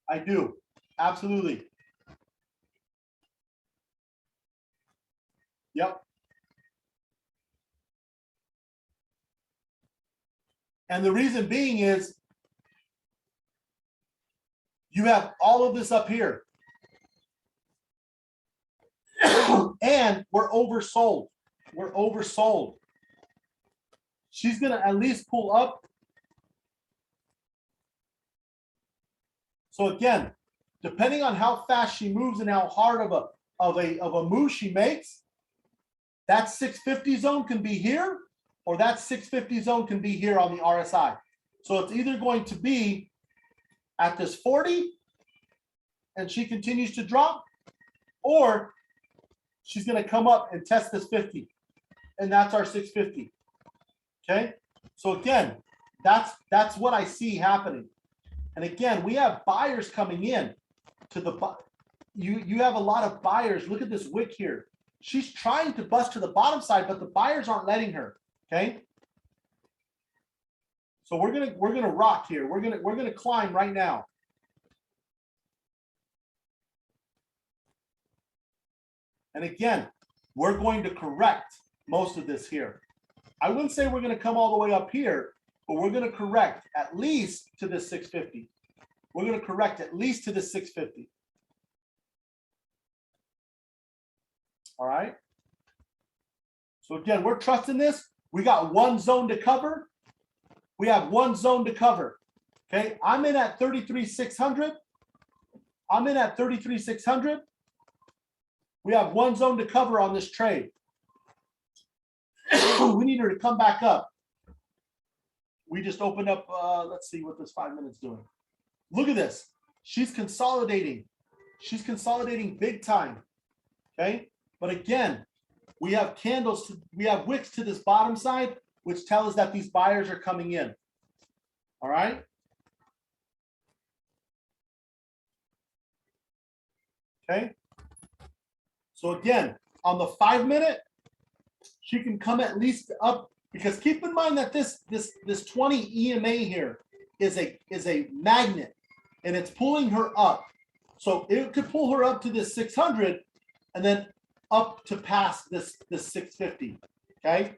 I do. Absolutely. Yep. And the reason being is you have all of this up here. And we're oversold. We're oversold. She's going to at least pull up. So again, depending on how fast she moves and how hard of a move she makes, that 650 zone can be here, or that 650 zone can be here on the RSI. So it's either going to be at this 40 and she continues to drop, or she's going to come up and test this 50, and that's our 650. Okay. So again, that's what I see happening. And again, we have buyers coming in to the, you have a lot of buyers. Look at this wick here. She's trying to bust to the bottom side, but the buyers aren't letting her. Okay. So we're gonna rock here. We're gonna climb right now. And again, we're going to correct most of this here. I wouldn't say we're going to come all the way up here, but we're going to correct at least to this 650. We're going to correct at least to this 650. All right. So again, we're trusting this. We got one zone to cover. We have one zone to cover. Okay. I'm in at 33,600. I'm in at 33,600. We have one zone to cover on this trade. We need her to come back up. We just opened up, let's see what this 5 minutes doing. Look at this. She's consolidating. She's consolidating big time. okay? But again, we have candles, we have wicks to this bottom side, which tell us that these buyers are coming in, all right? Okay, so again, on the 5 minute, she can come at least up, because keep in mind that this 20 EMA here is a magnet, and it's pulling her up. So it could pull her up to this 600 and then up to past this 650. Okay,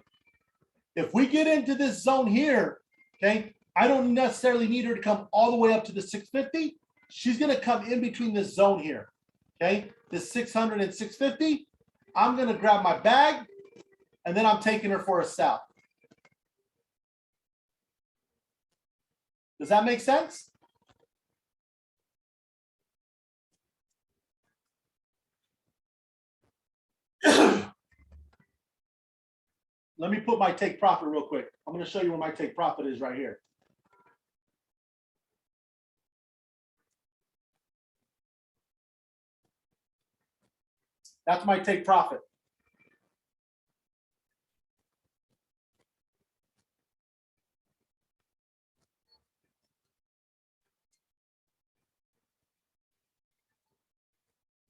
if we get into this zone here, okay, I don't necessarily need her to come all the way up to the 650. She's going to come in between this zone here. Okay, this 600 and 650. I'm going to grab my bag, and then I'm taking her for a sell. Does that make sense? Let me put my take profit real quick. I'm going to show you where my take profit is right here. That's my take profit.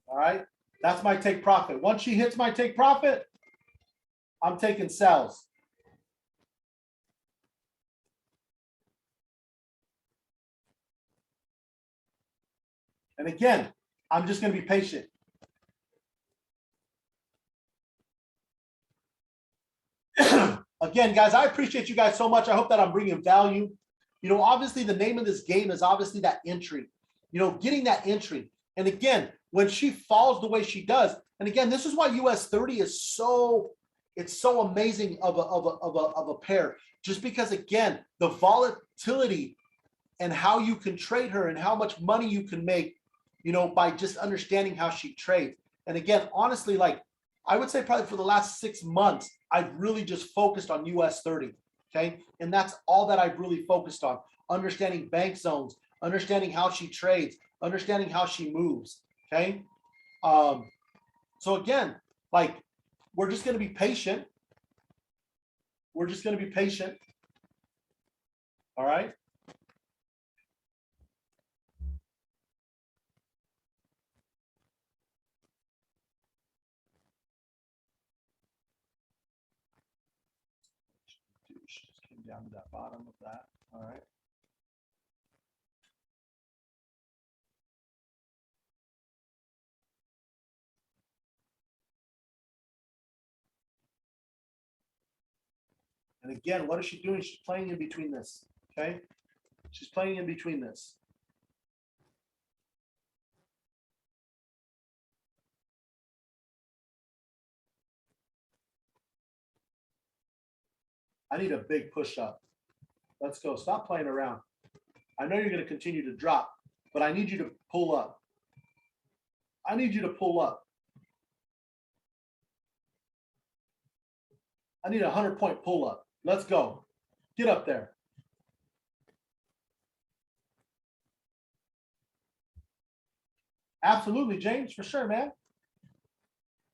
All right, that's my take profit. Once she hits my take profit, I'm taking sells. And again, I'm just going to be patient. Again, guys, I appreciate you guys so much. I hope that I'm bringing value. You know, obviously the name of this game is obviously that entry, you know, getting that entry. And again, when she falls the way she does, and again, this is why US 30 is so, it's so amazing of a pair, just because again, the volatility and how you can trade her and how much money you can make, you know, by just understanding how she trades. And again, honestly, like I would say probably for the last 6 months, I've really just focused on US 30, okay? And that's all that I've really focused on, understanding bank zones, understanding how she trades, understanding how she moves, okay? So again, like, we're just gonna be patient. We're just gonna be patient, all right? Just came down to that bottom of that, all right? And again, what is she doing? She's playing in between this, okay? She's playing in between this. I need a big push up. Let's go. Stop playing around. I know you're going to continue to drop, but I need you to pull up. I need you to pull up. I need a 100-point pull up. Let's go. Get up there. Absolutely, James, for sure, man.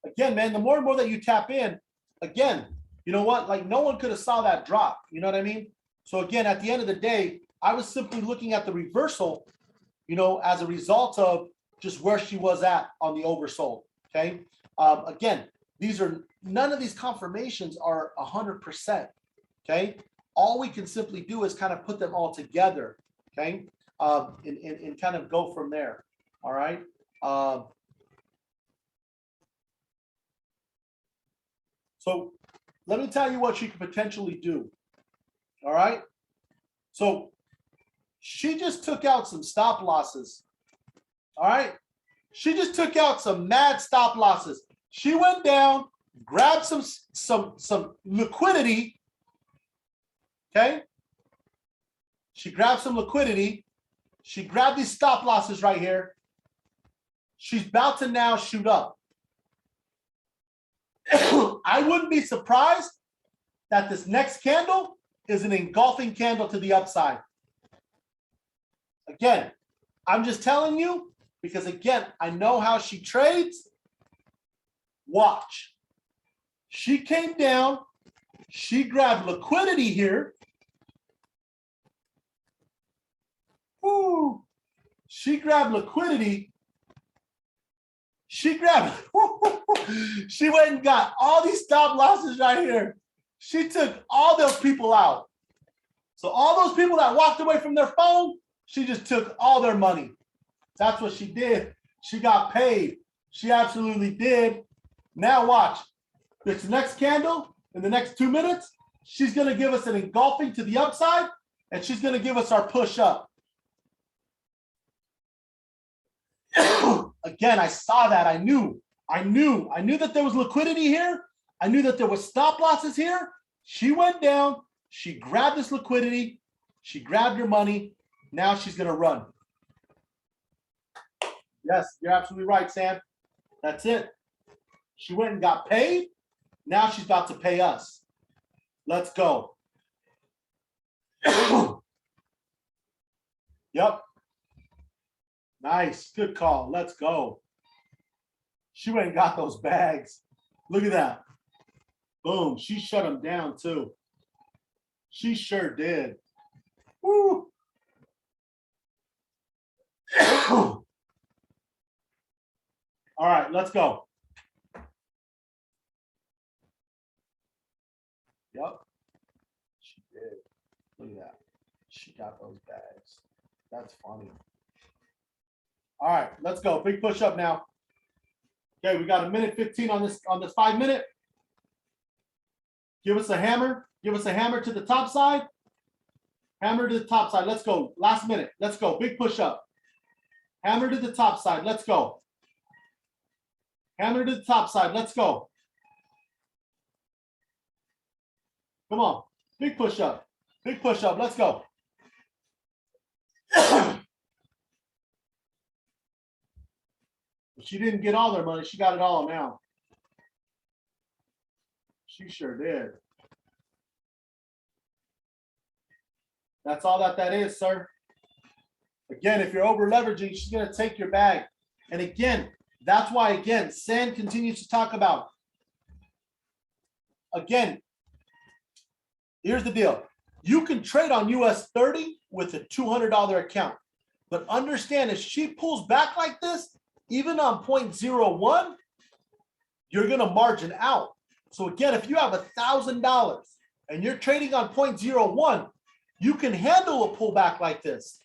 Again, man, the more and more that you tap in, again, you know what? Like no one could have saw that drop. You know what I mean? So again, at the end of the day, I was simply looking at the reversal, you know, as a result of just where she was at on the oversold. Okay. Again, these are none of these confirmations are 100%. Okay. All we can simply do is kind of put them all together. Okay. And kind of go from there. All right. So let me tell you what she could potentially do. All right. So she just took out some stop losses. All right. She just took out some mad stop losses. She went down, grabbed some liquidity. Okay. She grabbed some liquidity. She grabbed these stop losses right here. She's about to now shoot up. I wouldn't be surprised that this next candle is an engulfing candle to the upside. Again, I'm just telling you because, again, I know how she trades. Watch. She came down. She grabbed liquidity here. Woo. She grabbed liquidity. She grabbed, she went and got all these stop losses right here. She took all those people out. So all those people that walked away from their phone, she just took all their money. That's what she did. She got paid. She absolutely did. Now watch. This next candle, in the next 2 minutes, she's going to give us an engulfing to the upside, and she's going to give us our push up. Again, I saw that. I knew that there was liquidity here. I knew that there was stop losses here. She went down. She grabbed this liquidity. She grabbed her money. Now she's going to run. Yes, you're absolutely right, Sam. That's it. She went and got paid. Now she's about to pay us. Let's go. Yep. Nice. Good call. Let's go. She went and got those bags. Look at that. Boom. She shut them down too. She sure did. Woo. All right, let's go. Yep. She did. Look at that. She got those bags. That's funny. All right, let's go. Big push up now. Okay, we got a minute 15 on this 5 minute. Give us a hammer. Give us a hammer to the top side. Hammer to the top side. Let's go. Last minute. Let's go. Big push up. Hammer to the top side. Let's go. Hammer to the top side. Let's go. Come on. Big push up. Big push up. Let's go. She didn't get all their money. She got it all now. She sure did. That's all that is, sir. Again, if you're over leveraging, she's going to take your bag. And again, that's why, again, Sam continues to talk about. Again, here's the deal. You can trade on US 30 with a $200 account. But understand, if she pulls back like this, even on 0.01, you're going to margin out. So again, if you have $1,000 and you're trading on 0.01, you can handle a pullback like this.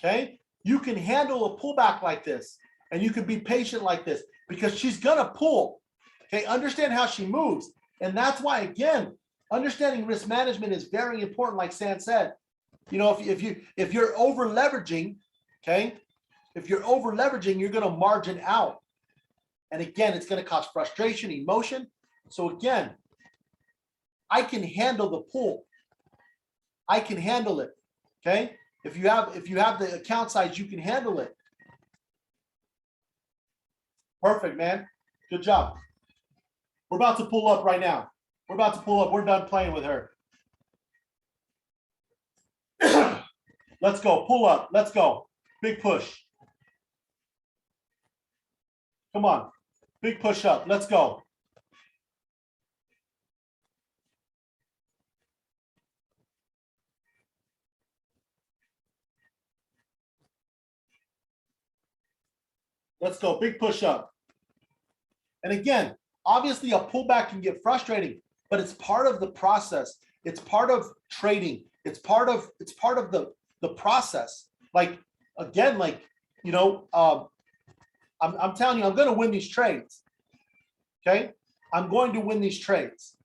Okay? You can handle a pullback like this, and you can be patient like this because she's going to pull. Okay? Understand how she moves. And that's why, again, understanding risk management is very important, like Sam said. You know, if you're over leveraging, okay? If you're over leveraging, you're going to margin out. And again, it's going to cause frustration, emotion. So again, I can handle the pull. I can handle it. Okay? If you have the account size, you can handle it. Perfect, man. Good job. We're about to pull up right now. We're about to pull up. We're done playing with her. Let's go. Pull up. Let's go. Big push. Come on. Big push up. Let's go. Let's go. Big push up. And again, obviously a pullback can get frustrating, but it's part of the process. It's part of trading. It's part of the process. Like, again, like, you know, I'm telling you, I'm going to win these trades. Okay? I'm going to win these trades.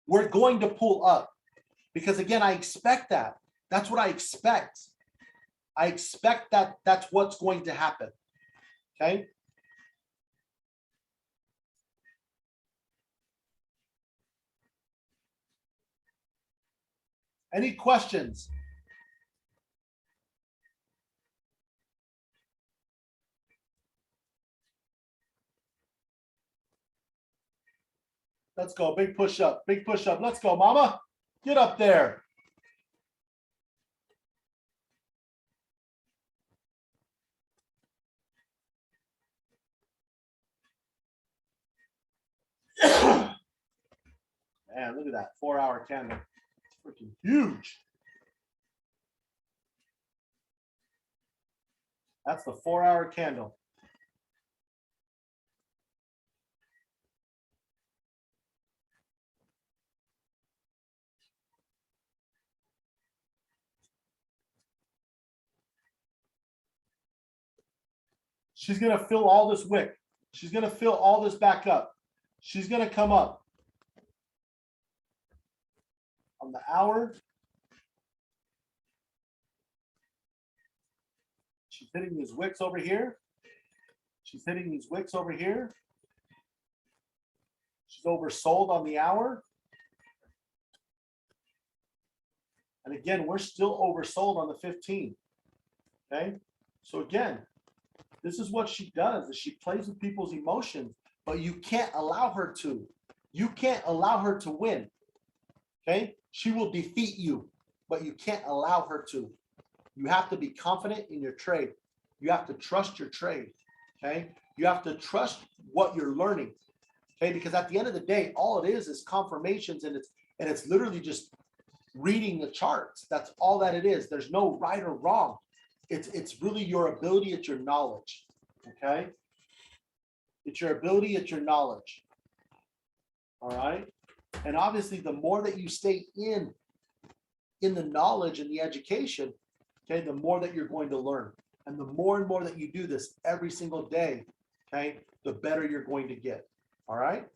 We're going to pull up because, again, I expect that. That's what I expect. I expect that that's what's going to happen. Okay? Any questions? Let's go. Big push up. Big push up. Let's go, mama. Get up there. Man, look at that 4-hour candle. It's freaking huge. That's the 4-hour candle. She's going to fill all this wick. She's going to fill all this back up. She's going to come up on the hour. She's hitting these wicks over here. She's hitting these wicks over here. She's oversold on the hour. And again, we're still oversold on the 15. Okay. So again, this is what she does, is she plays with people's emotions, but you can't allow her to. You can't allow her to win. Okay. She will defeat you, but you can't allow her to. You have to be confident in your trade. You have to trust your trade. Okay. You have to trust what you're learning. Okay. Because at the end of the day, all it is confirmations, and it's literally just reading the charts. That's all that it is. There's no right or wrong. It's really your ability, it's your knowledge. Okay. It's your ability, it's your knowledge. All right. And obviously, the more that you stay in the knowledge and the education, okay, the more that you're going to learn. And the more and more that you do this every single day, okay, the better you're going to get. All right.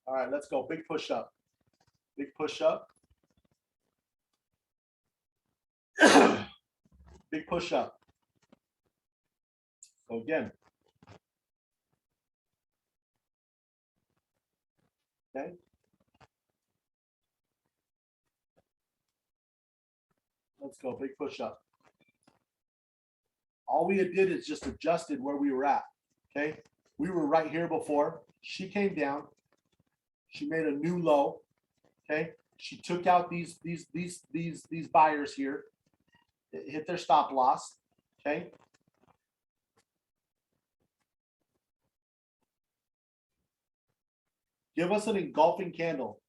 All right, let's go. Big push up. Big push up. Big push up. So again. Okay. Let's go. Big push up. All we did is just adjusted where we were at. Okay. We were right here before. She came down. She made a new low. Okay. She took out these buyers here. It hit their stop loss. Okay. Give us an engulfing candle.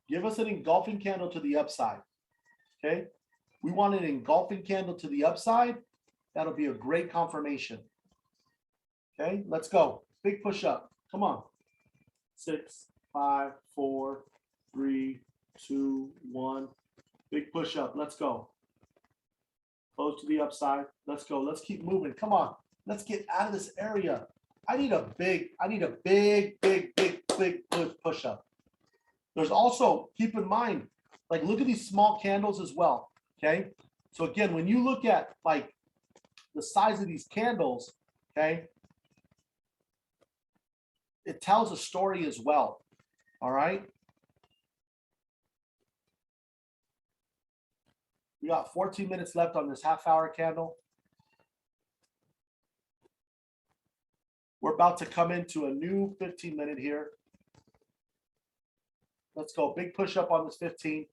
Give us an engulfing candle to the upside. Okay. We want an engulfing candle to the upside. That'll be a great confirmation. Okay. Let's go. Big push up. Come on. 6, 5, 4, 3, 2, 1. Big push up. Let's go. Close to the upside. Let's go. Let's keep moving. Come on. Let's get out of this area. I need a big push up. There's also, keep in mind, like, look at these small candles as well. Okay. So again, when you look at like the size of these candles, okay, it tells a story as well. All right. We got 14 minutes left on this half-hour candle. We're about to come into a new 15-minute here. Let's go. Big push up on this 15.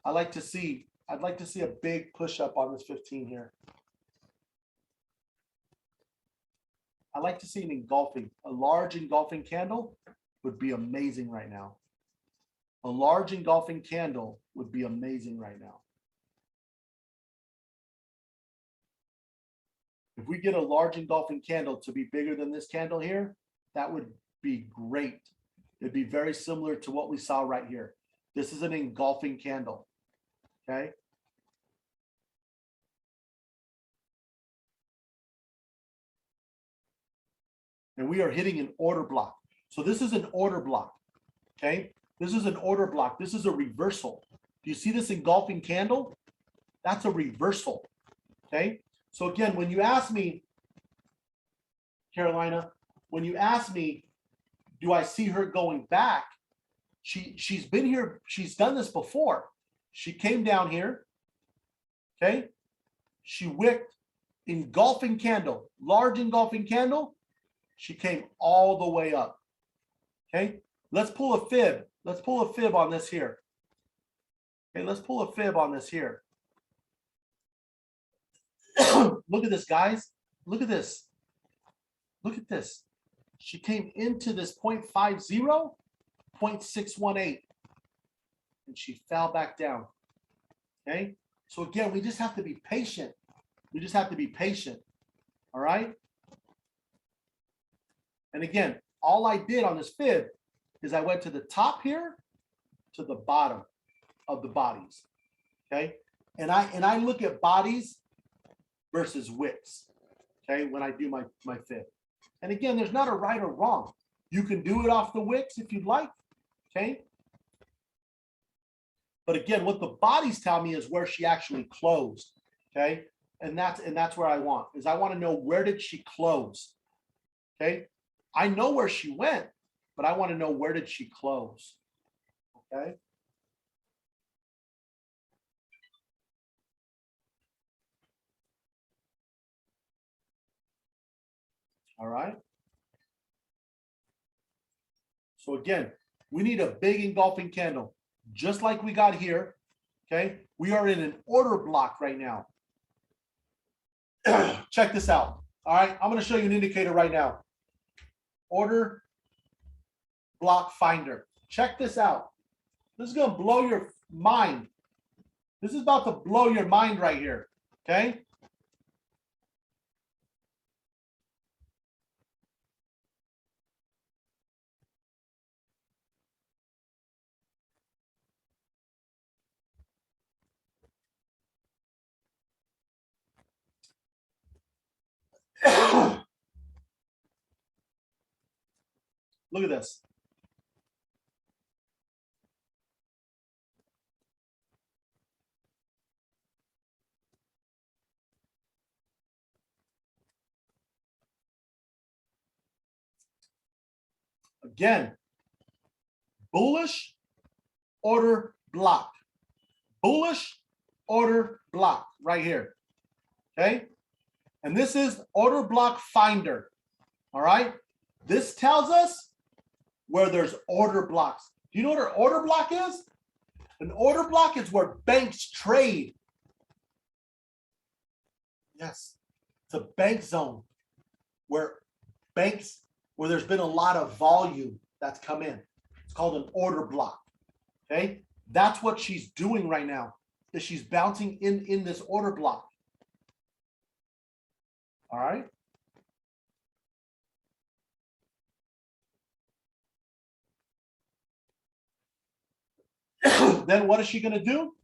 I'd like to see a big push up on this 15 here. I'd like to see an engulfing, a large engulfing candle would be amazing right now. A large engulfing candle would be amazing right now. If we get a large engulfing candle to be bigger than this candle here, that would be great. It'd be very similar to what we saw right here. This is an engulfing candle. Okay. And we are hitting an order block. So this is an order block. Okay. This is an order block. This is a reversal. Do you see this engulfing candle? That's a reversal. Okay. So again, when you ask me, Carolina, when you ask me, do I see her going back? She's been here. She's done this before. She came down here. Okay. She wicked engulfing candle, large engulfing candle. She came all the way up. Okay. Let's pull a fib. Let's pull a fib on this here. Okay. Let's pull a fib on this here. Look at this, guys. Look at this. Look at this. She came into this 0.50, 0.618, and she fell back down. Okay. So again, we just have to be patient. We just have to be patient. All right. And again, all I did on this fib is I went to the top here to the bottom of the bodies. Okay. And I look at bodies versus wicks. Okay. When I do my fib. And again, there's not a right or wrong. You can do it off the wicks if you'd like. Okay. But again, what the bodies tell me is where she actually closed. Okay. And that's where I want to know, where did she close? Okay. I know where she went, but I want to know, where did she close? Okay. All right. So again, we need a big engulfing candle, just like we got here. Okay. We are in an order block right now. Check this out. All right. I'm going to show you an indicator right now. Order block finder. Check this out. This is going to blow your mind. This is about to blow your mind right here. Okay. Look at this. Again, bullish order block. Bullish order block right here. Okay. And this is order block finder. All right. This tells us where there's order blocks. Do you know what an order block is? An order block is where banks trade. Yes. It's a bank zone where there's been a lot of volume that's come in. It's called an order block. Okay. That's what she's doing right now, is she's bouncing in this order block. All right. Then what is she going to do?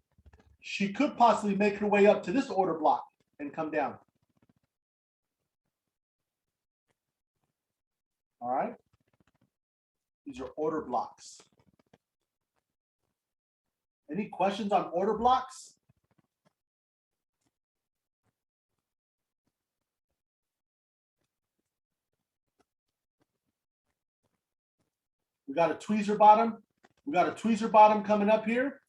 She could possibly make her way up to this order block and come down. All right. These are order blocks. Any questions on order blocks? We got a tweezer bottom. We got a tweezer bottom coming up here.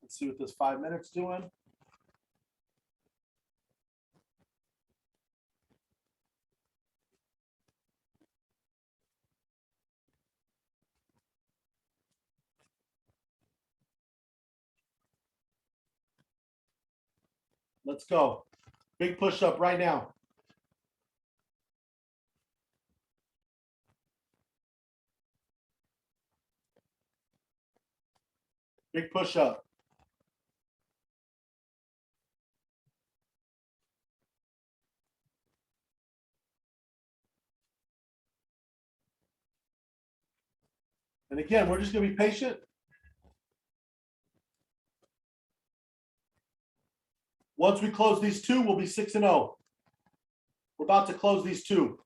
Let's see what this 5 minutes doing. Let's go. Big push up right now. Big push up. And again, we're just going to be patient. Once we close these two, we'll be 6-0. We're about to close these two.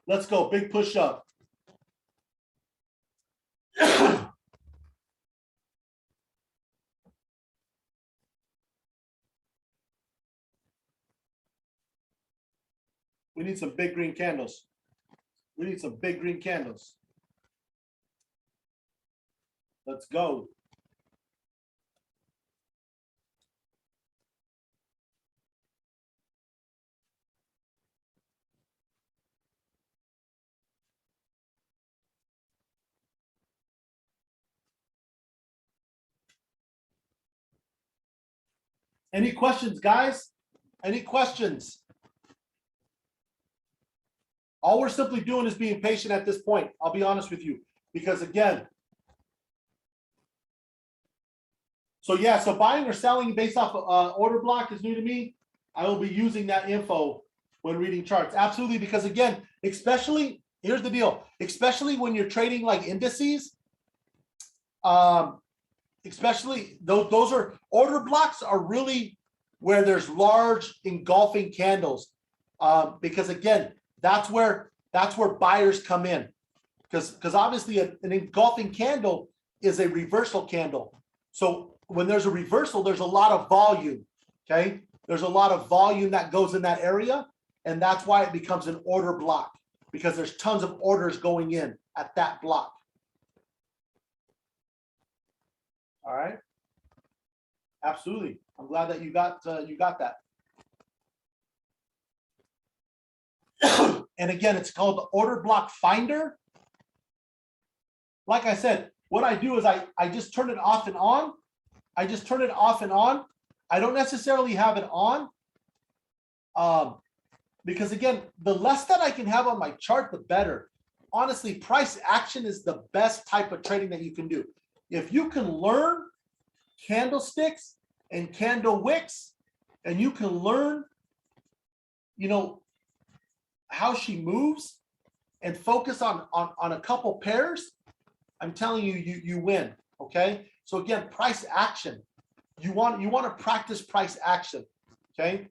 Let's go. Big push up. We need some big green candles. We need some big green candles. Let's go. Any questions, guys? Any questions? All we're simply doing is being patient at this point. I'll be honest with you, because again, so yeah, so buying or selling based off order block is new to me. I will be using that info when reading charts. Absolutely, because again, especially, here's the deal, especially when you're trading like indices, especially those are order blocks are really where there's large engulfing candles, because again, that's where buyers come in, because obviously an engulfing candle is a reversal candle. So when there's a reversal, there's a lot of volume. Okay, there's a lot of volume that goes in that area, and that's why it becomes an order block, because there's tons of orders going in at that block. All right, absolutely. I'm glad that you got that. And again, it's called the order block finder. Like I said, what I do is I just turn it off and on. I just turn it off and on. I don't necessarily have it on, because again, the less that I can have on my chart, the better. Honestly, price action is the best type of trading that you can do. If you can learn candlesticks and candle wicks, and you can learn, you know, how she moves and focus on a couple pairs, I'm telling you, you win. Okay. So again, price action. You want to practice price action. Okay.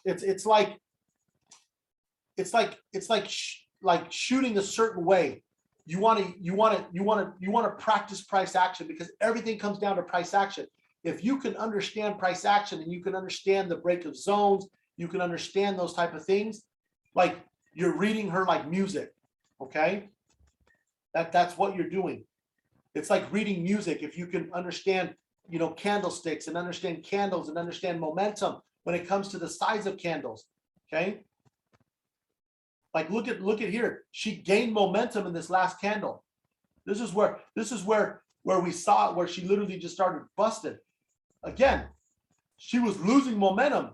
It's like shooting a certain way. You want to practice price action, because everything comes down to price action. If you can understand price action and you can understand the break of zones, you can understand those type of things, like you're reading her like music. Okay. That's what you're doing. It's like reading music. If you can understand, you know, candlesticks and understand candles and understand momentum when it comes to the size of candles. Okay. Like look at here. She gained momentum in this last candle. This is where we saw it, where she literally just started busted. Again, she was losing momentum,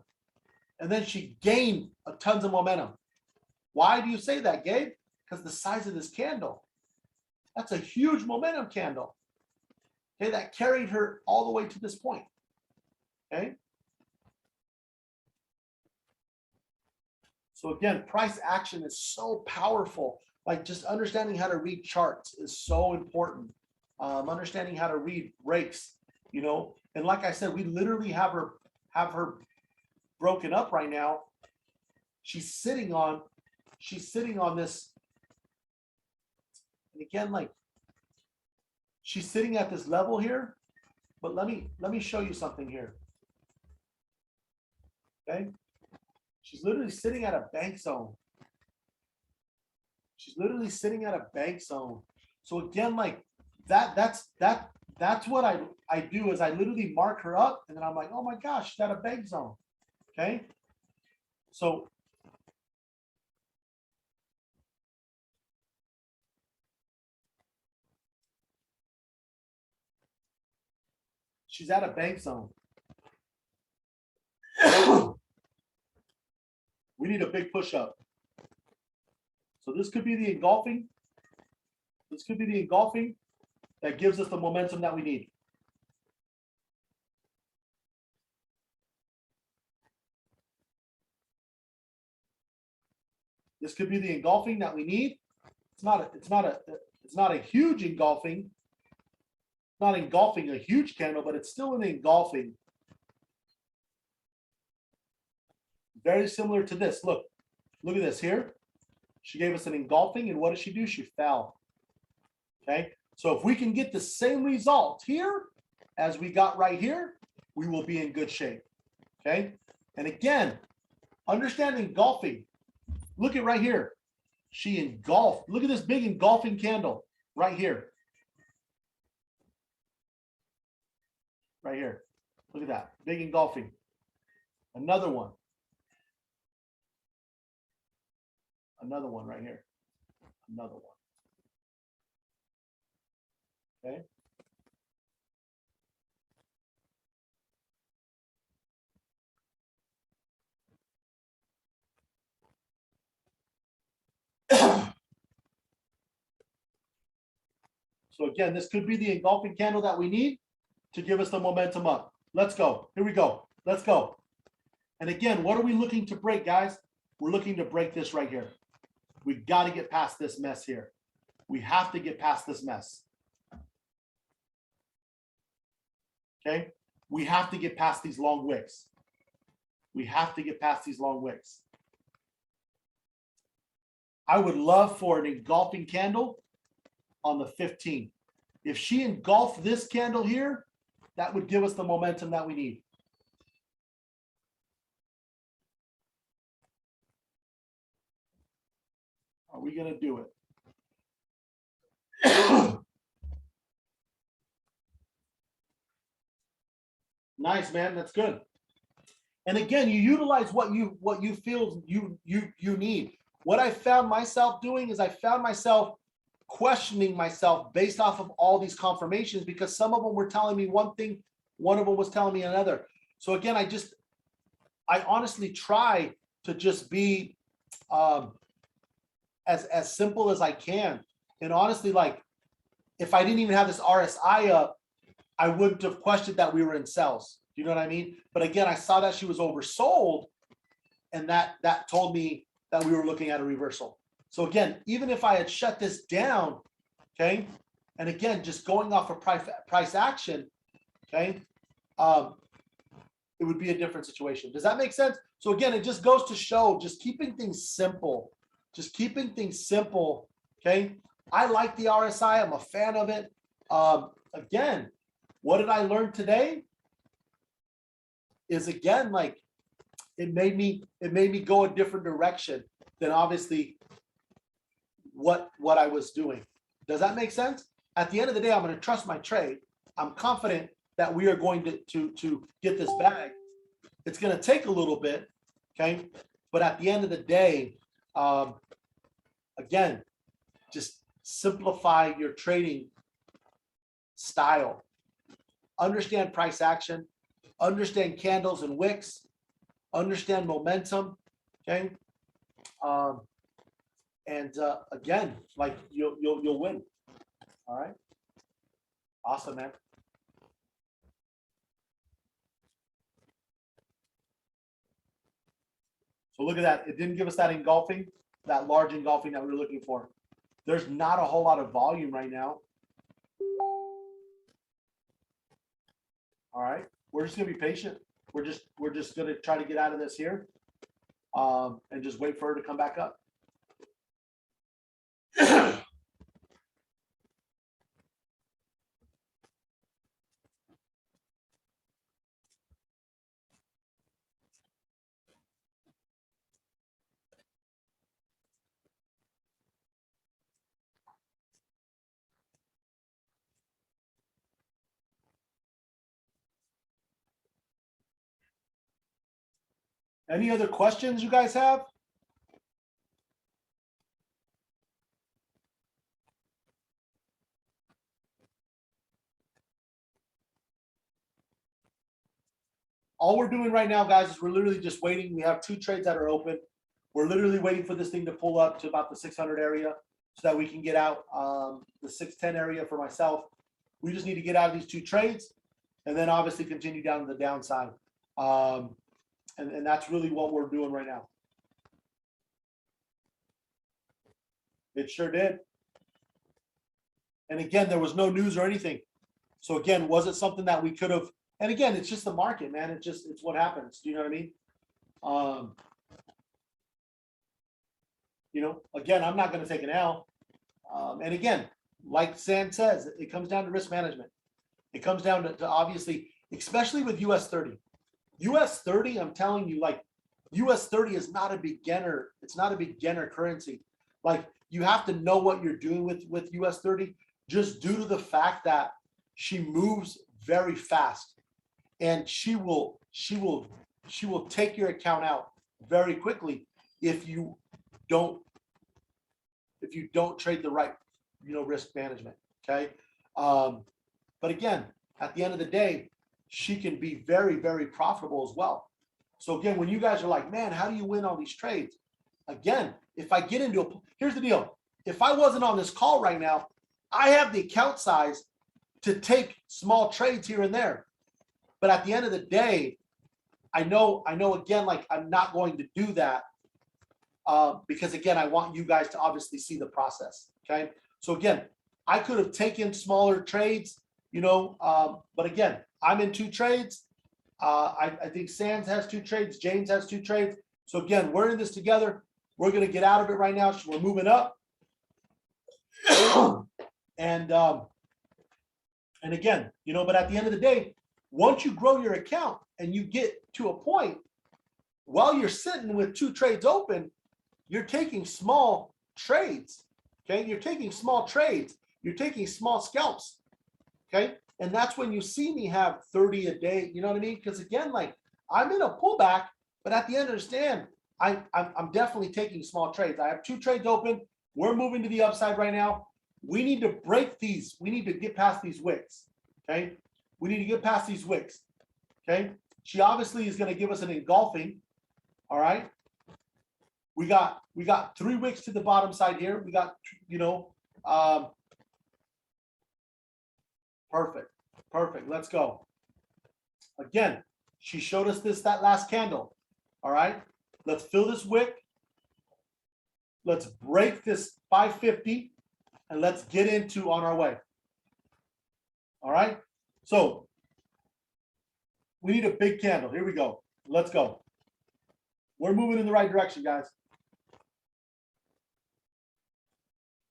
and then she gained a tons of momentum. Why do you say that, Gabe? Because the size of this candle. That's a huge momentum candle. Okay, that carried her all the way to this point. Okay. So again, price action is so powerful. Like just understanding how to read charts is so important. Understanding how to read breaks, you know. And like I said, we literally have her broken up right now. She's sitting on this. And again, like she's sitting at this level here, but let me show you something here. Okay. She's literally sitting at a bank zone. She's literally sitting at a bank zone. So again, like that's what I do, is I literally mark her up, and then I'm like, oh my gosh, she's at a bank zone. Okay. So she's at a bank zone. We need a big push up. So this could be the engulfing. This could be the engulfing that gives us the momentum that we need. This could be the engulfing that we need. It's not a huge engulfing. Not engulfing a huge candle, but it's still an engulfing. Very similar to this. Look at this here. She gave us an engulfing, and what did she do? She fell. Okay. So if we can get the same result here as we got right here, we will be in good shape. Okay. And again, understand engulfing. Look at right here. She engulfed. Look at this big engulfing candle right here. Right here. Look at that. Big engulfing. Another one. Another one right here. Another one. Okay. So again, this could be the engulfing candle that we need to give us the momentum up. Let's go. Here we go. Let's go. And again, what are we looking to break, guys? We're looking to break this right here. We got to get past this mess here. We have to get past this mess. Okay? We have to get past these long wicks. We have to get past these long wicks. I would love for an engulfing candle on the 15th. If she engulfed this candle here, that would give us the momentum that we need. Are we going to do it? Nice, man. That's good. And again, you utilize what you feel you need. What I found myself doing is I found myself questioning myself based off of all these confirmations, because some of them were telling me one thing, one of them was telling me another. So again, I honestly try to just be as simple as I can. And honestly, like, if I didn't even have this RSI up, I wouldn't have questioned that we were in sells. You know what I mean? But again, I saw that she was oversold, and that told me that we were looking at a reversal. So again, even if I had shut this down, okay, and again, just going off of price action, okay, it would be a different situation. Does that make sense? So again, it just goes to show just keeping things simple, okay? I like the RSI. I'm a fan of it. Again, what did I learn today? Is again, like, it made me go a different direction than obviously what I was doing. Does that make sense? At the end of the day, I'm going to trust my trade. I'm confident that we are going to get this bag. It's going to take a little bit, okay? But at the end of the day, again, just simplify your trading style. Understand price action, understand candles and wicks, understand momentum, okay? Again, like, you'll win. All right. Awesome, man. So look at that. It didn't give us that engulfing, that large engulfing that we were looking for. There's not a whole lot of volume right now. All right. We're just gonna be patient. We're just gonna try to get out of this here, and just wait for her to come back up. Any other questions you guys have? All we're doing right now, guys, is we're literally just waiting. We have 2 trades that are open. We're literally waiting for this thing to pull up to about the 600 area so that we can get out the 610 area for myself. We just need to get out of these 2 trades and then obviously continue down to the downside. And that's really what we're doing right now. It sure did. And again, there was no news or anything. So again, was it something that we could have? And again, it's just the market, man. It's what happens. Do you know what I mean? You know, again, I'm not going to take an L. And again, like Sam says, it comes down to risk management. It comes down to obviously, especially with US 30. US 30, I'm telling you, like, US 30 is not a beginner. It's not a beginner currency. Like, you have to know what you're doing with US 30, just due to the fact that she moves very fast, and she will take your account out very quickly if you don't trade the right, risk management. Okay. But again, at the end of the day, she can be very, very profitable as well. So again, when you guys are like, man, how do you win all these trades? Again, if I get into here's the deal. If I wasn't on this call right now, I have the account size to take small trades here and there. But at the end of the day, I know again, like I'm not going to do that because again, I want you guys to obviously see the process. Okay. So again, I could have taken smaller trades, you know, but again, I'm in 2 trades. I think Sands has 2 trades. James has 2 trades. So again, we're in this together. We're going to get out of it right now. So we're moving up. And again, you know, but at the end of the day, once you grow your account and you get to a point while you're sitting with 2 trades open, you're taking small trades. Okay. You're taking small trades. You're taking small scalps. Okay. And that's when you see me have 30 a day. You know what I mean? Because again, like I'm in a pullback, but at the end, understand, I'm definitely taking small trades. I have 2 trades open. We're moving to the upside right now. We need to break these. We need to get past these wicks. Okay. We need to get past these wicks. Okay. She obviously is going to give us an engulfing. All right. We got 3 wicks to the bottom side here. We got, you know, perfect. Let's go. Again, she showed us that last candle. All right. Let's fill this wick. Let's break this 550 and let's get into on our way. All right. So we need a big candle. Here we go. Let's go. We're moving in the right direction, guys.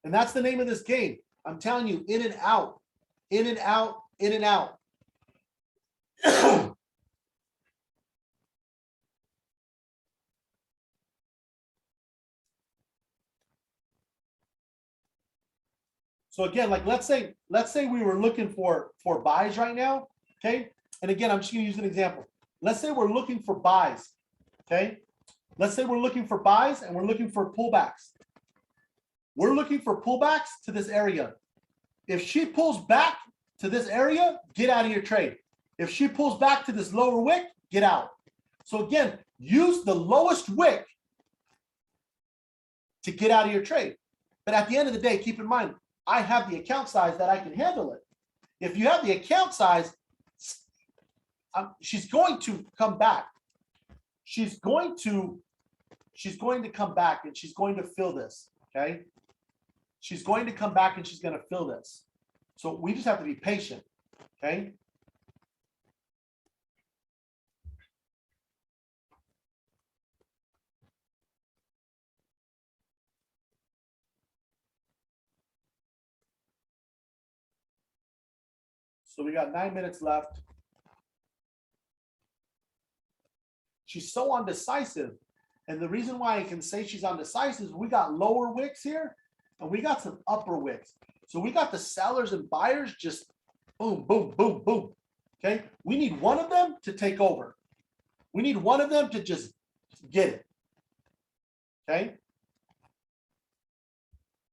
And that's the name of this game. I'm telling you, in and out, in and out, in and out. So again, like let's say we were looking for buys right now, okay? And again, I'm just going to use an example. Let's say we're looking for buys, okay? Let's say we're looking for buys and we're looking for pullbacks. We're looking for pullbacks to this area. If she pulls back to this area, get out of your trade. If she pulls back to this lower wick, get out. So again, use the lowest wick to get out of your trade. But at the end of the day, keep in mind, I have the account size that I can handle it. If you have the account size, she's going to come back. She's going to come back and she's going to fill this, okay? She's going to come back and she's going to fill this. So we just have to be patient, okay? So we got 9 minutes left. She's so undecisive. And the reason why I can say she's undecisive is we got lower wicks here and we got some upper wicks. So we got the sellers and buyers just boom, boom, boom, boom. Okay. We need one of them to take over. We need one of them to just get it. Okay.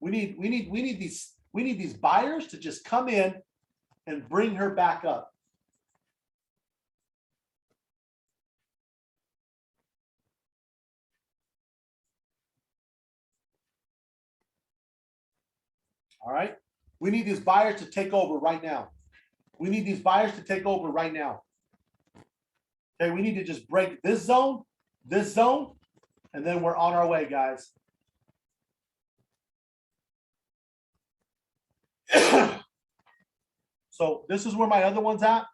We need these buyers to just come in and bring her back up. All right. We need these buyers to take over right now. We need these buyers to take over right now. Okay. We need to just break this zone, and then we're on our way, guys. So this is where my other one's at.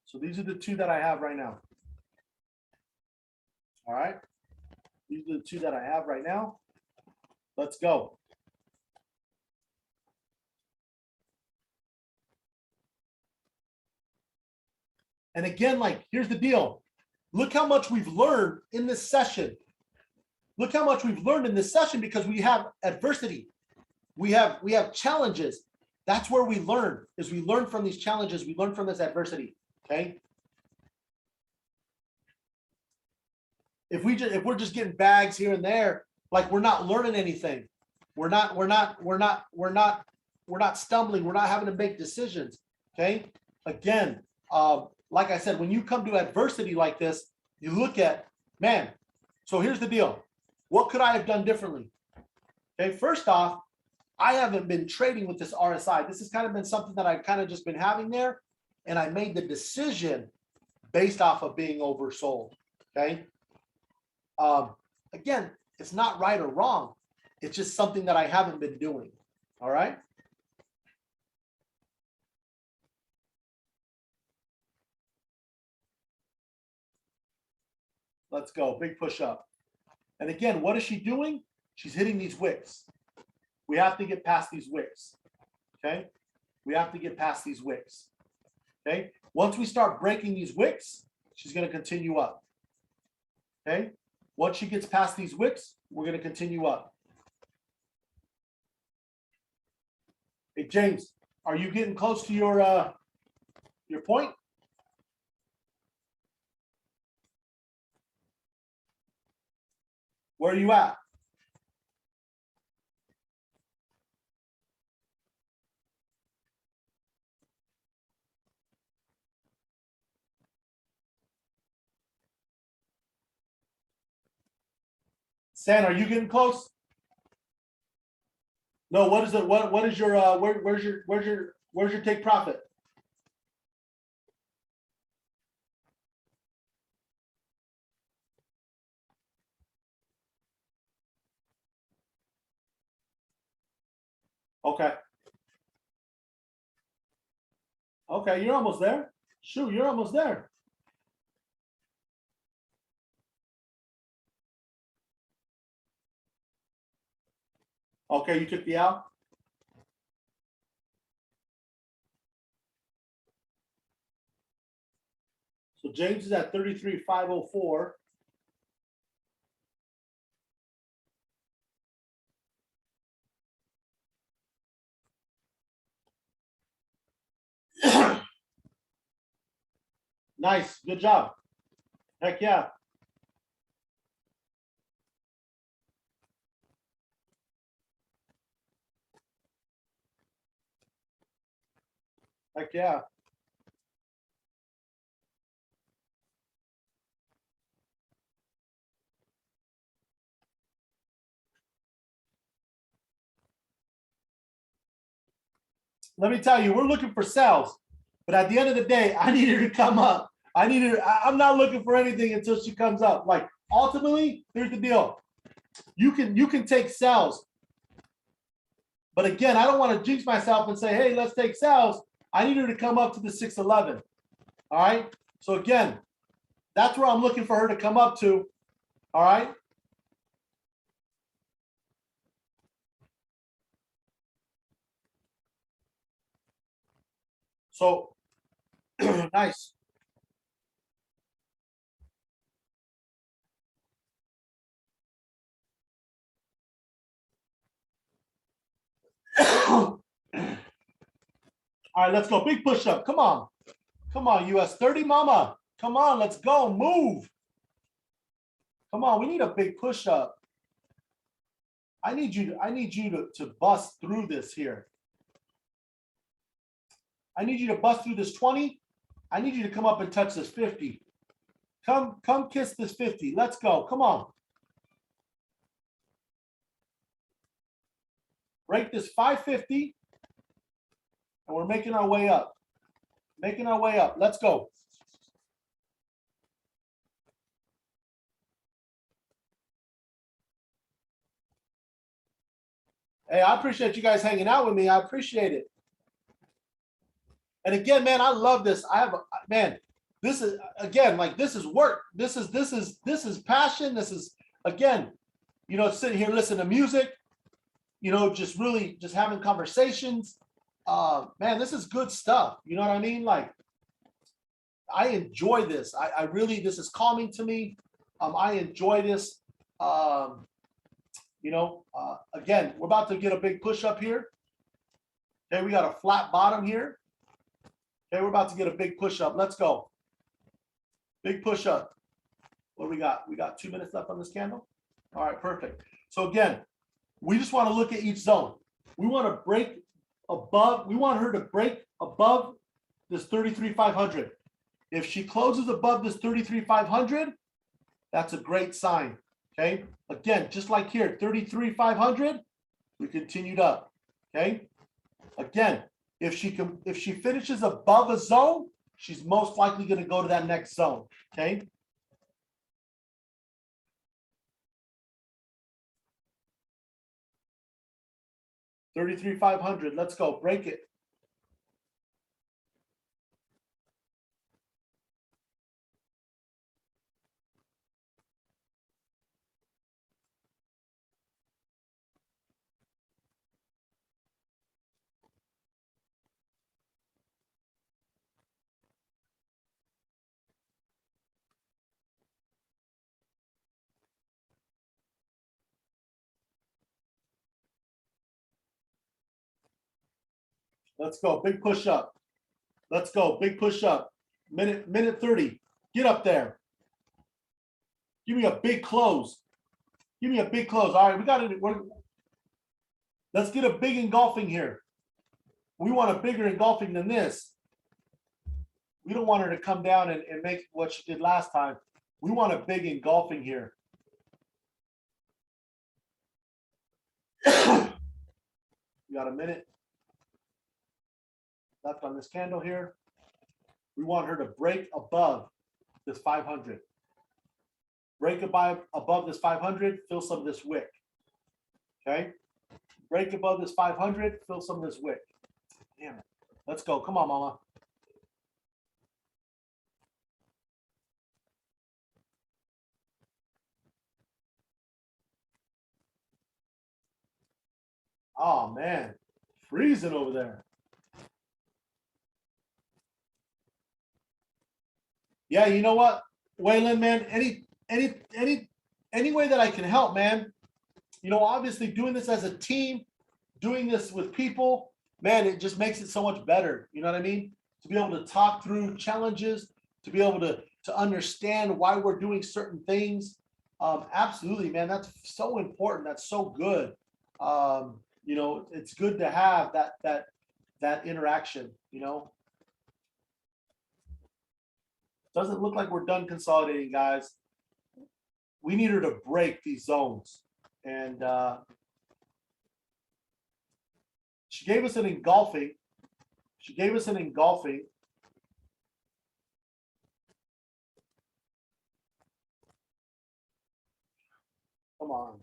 So these are the 2 that I have right now. All right. These are the 2 that I have right now. Let's go. And again, like, here's the deal. Look how much we've learned in this session. Look how much we've learned in this session because we have adversity. We have challenges. That's where we learn, is we learn from these challenges. We learn from this adversity. Okay. If we're just getting bags here and there, like we're not learning anything. We're not stumbling. We're not having to make decisions. Okay. Again, like I said, when you come to adversity like this, you look at, man, So here's the deal. What could I have done differently? Okay, first off, I haven't been trading with this RSI. This has kind of been something that I've kind of just been having there. And I made the decision based off of being oversold. Okay. Again, it's not right or wrong. It's just something that I haven't been doing. All right. Let's go. Big push up. And again, what is she doing? She's hitting these wicks. We have to get past these wicks. Okay. We have to get past these wicks. Okay. Once we start breaking these wicks, she's going to continue up. Okay. Once she gets past these wicks, we're going to continue up. Hey, James, are you getting close to your point? Where are you at? San, are you getting close? No, what is it? What is your where's your take profit? Okay. Okay, you're almost there. Shoot, you're almost there. Okay, you took the out. So James is at 33,504. Nice, good job. Heck yeah. Heck yeah. Let me tell you, we're looking for sales, but at the end of the day, I need her to come up. I'm not looking for anything until she comes up. Like ultimately, here's the deal. You can take sales. But again, I don't want to jinx myself and say, hey, let's take sales. I need her to come up to the 611. All right. So again, that's where I'm looking for her to come up to. All right. So nice. All right, let's go. Big push up. Come on. Come on, US 30, mama. Come on, let's go. Move. Come on, we need a big push up. I need you to bust through this here. I need you to bust through this 20. I need you to come up and touch this 50. Come kiss this 50. Let's go. Come on. Break this 550. And we're making our way up. Making our way up. Let's go. Hey, I appreciate you guys hanging out with me. I appreciate it. And again, man, I love this. Man, this is again, like this is work. This is passion. This is again, sitting here listening to music, just really just having conversations. Man, this is good stuff. You know what I mean? Like, I enjoy this. I really, this is calming to me. I enjoy this. Again, we're about to get a big push up here. Okay, we got a flat bottom here. Okay, we're about to get a big push up. Let's go. Big push up. What do we got? We got 2 minutes left on this candle. All right, perfect. So again, we just want to look at each zone. We want to break above. We want her to break above this 33,500. If she closes above this 33,500, that's a great sign. Okay, again, just like here, 33,500, we continued up. Okay, again, if she finishes above a zone, she's most likely going to go to that next zone. Okay. $33,500. Let's go. Break it. Let's go. Big push up. Let's go. Big push up. Minute 30. Get up there. Give me a big close. Give me a big close. All right, we got it. Let's get a big engulfing here. We want a bigger engulfing than this. We don't want her to come down and make what she did last time. We want a big engulfing here. We got a minute left on this candle here. We want her to break above this 500. Break above this 500, fill some of this wick. Okay? Break above this 500, fill some of this wick. Damn it. Let's go. Come on, mama. Oh, man. Freezing over there. Yeah, you know what, Waylon, man, any way that I can help, man. You know, obviously doing this as a team, doing this with people, man, it just makes it so much better. You know what I mean? To be able to talk through challenges, to be able to understand why we're doing certain things. Absolutely, man. That's so important. That's so good. You know, it's good to have that interaction, you know. Doesn't look like we're done consolidating, guys. We need her to break these zones. And she gave us an engulfing. She gave us an engulfing. Come on.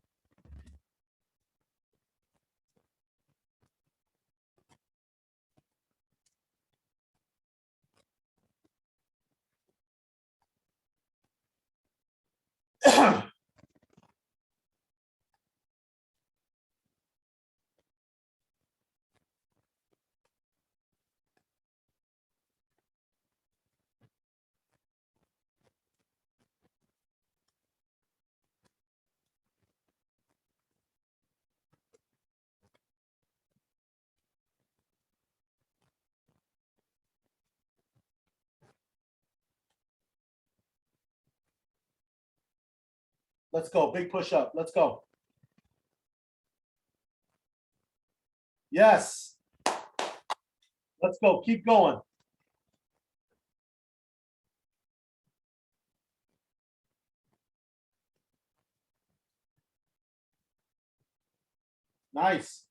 Let's go. Big push up. Let's go. Yes. Let's go. Keep going. Nice.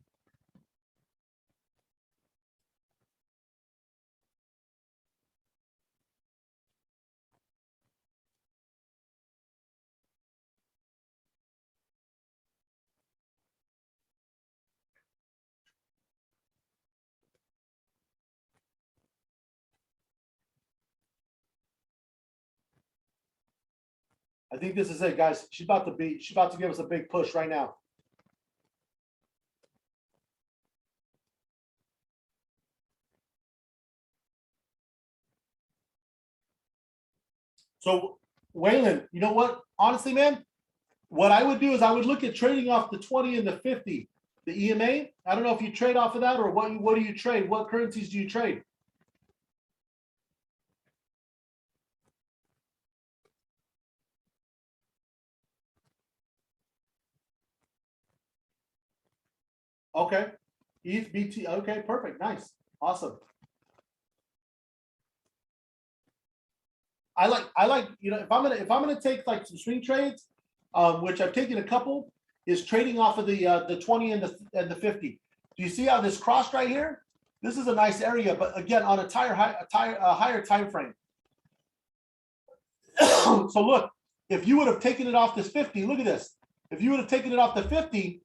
I think this is it, guys. She's about to give us a big push right now. So, Waylon, you know what? Honestly, man, what I would do is I would look at trading off the 20 and the 50, the EMA. I don't know if you trade off of that or what do you trade? What currencies do you trade? Okay. ETH, BT. Okay, perfect. Nice. Awesome. I like, you know, if I'm gonna take like some swing trades, which I've taken a couple, is trading off of the 20 and the 50. Do you see how this crossed right here? This is a nice area, but again, on a higher time frame. So look, if you would have taken it off this 50, look at this. If you would have taken it off the 50,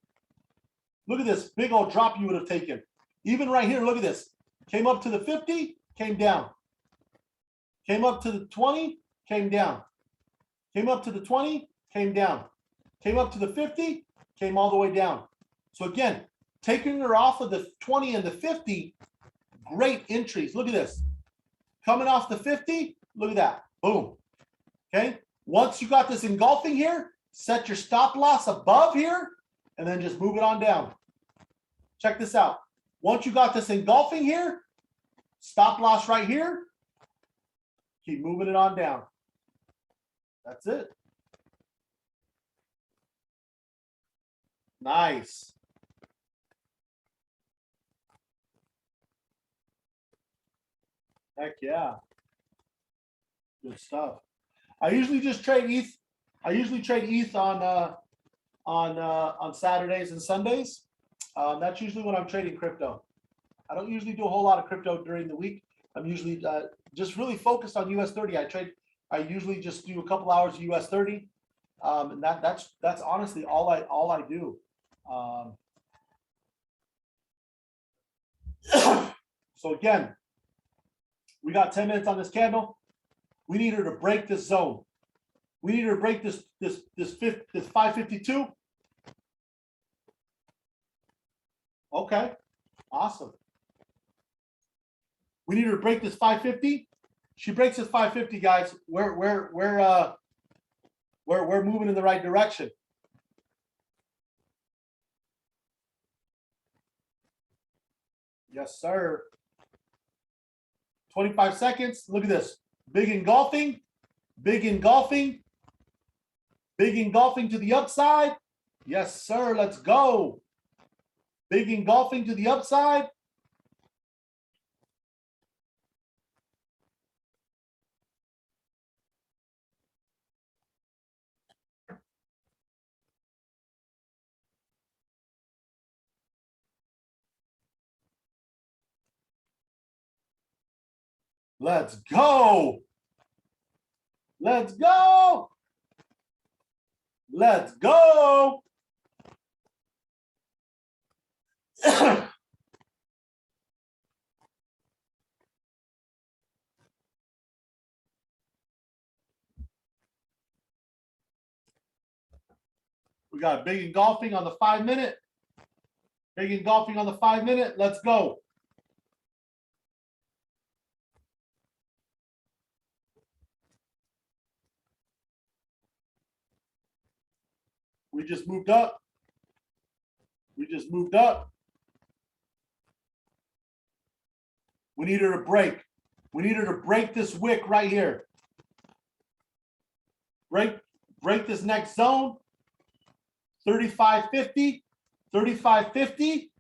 look at this big old drop you would have taken. Even right here, look at this. Came up to the 50, came down. Came up to the 20, came down. Came up to the 20, came down. Came up to the 50, came all the way down. So again, taking her off of the 20 and the 50, great entries. Look at this. Coming off the 50, look at that. Boom. Okay. Once you got this engulfing here, set your stop loss above here, and then just move it on down. Check this out. Once you got this engulfing here, stop loss right here, keep moving it on down. That's it. Nice. Heck yeah. Good stuff. I usually just trade ETH. I usually trade ETH on Saturdays and Sundays. That's usually when I'm trading crypto. I don't usually do a whole lot of crypto during the week. I'm usually just really focused on US 30. I usually just do a couple hours of US 30, and that's honestly all I do. So again, we got 10 minutes on this candle. We need her to break this zone. We need her to break this 552. Okay, awesome. We need her to break this 550. She breaks this 550, guys. We're moving in the right direction. Yes, sir. 25 seconds. Look at this. Big engulfing, big engulfing, big engulfing to the upside. Yes, sir. Let's go. Big engulfing to the upside. Let's go. Let's go. Let's go. We got big engulfing on the 5 minute. Big engulfing on the 5 minute. Let's go. We just moved up. We just moved up. We need her to break. We need her to break this wick right here. Break this next zone. 3550, 3550,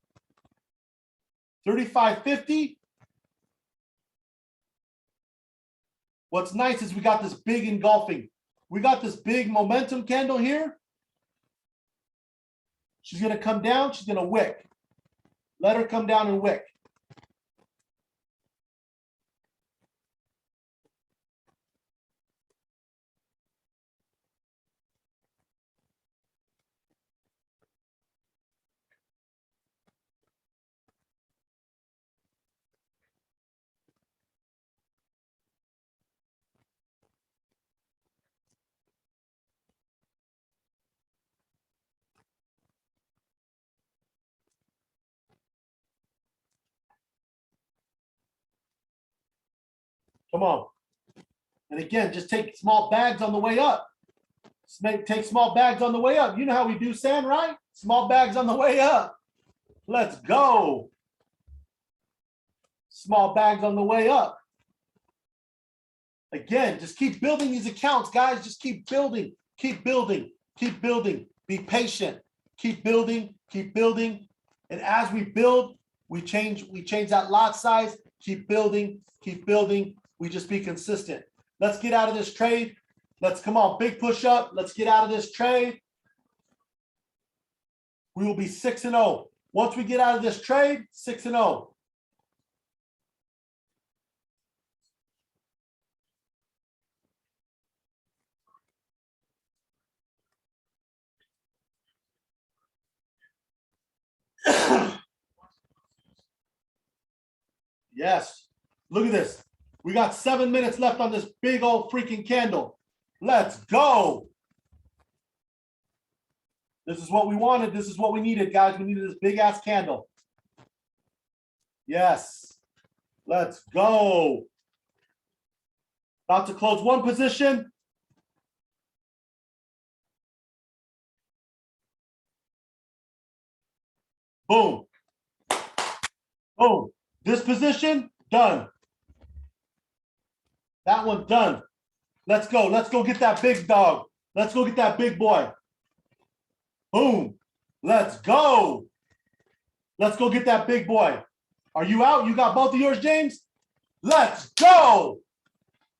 3550. What's nice is we got this big engulfing. We got this big momentum candle here. She's going to come down. She's going to wick. Let her come down and wick. Come on. And again, just take small bags on the way up. Take small bags on the way up. You know how we do, Sam, right? Small bags on the way up. Let's go. Small bags on the way up. Again, just keep building these accounts, guys. Just keep building, keep building, keep building. Be patient. Keep building, keep building. And as we build, we change that lot size. Keep building, keep building. We just be consistent. Let's get out of this trade. Let's come on, big push up. Let's get out of this trade. We will be 6-0. Once we get out of this trade, 6-0. Yes. Look at this. We got 7 minutes left on this big old freaking candle. Let's go. This is what we wanted. This is what we needed, guys. We needed this big ass candle. Yes. Let's go. About to close one position. Boom. Boom. This position, done. That one, done. Let's go. Let's go get that big dog. Let's go get that big boy. Boom. Let's go. Let's go get that big boy. Are you out? You got both of yours, James? Let's go.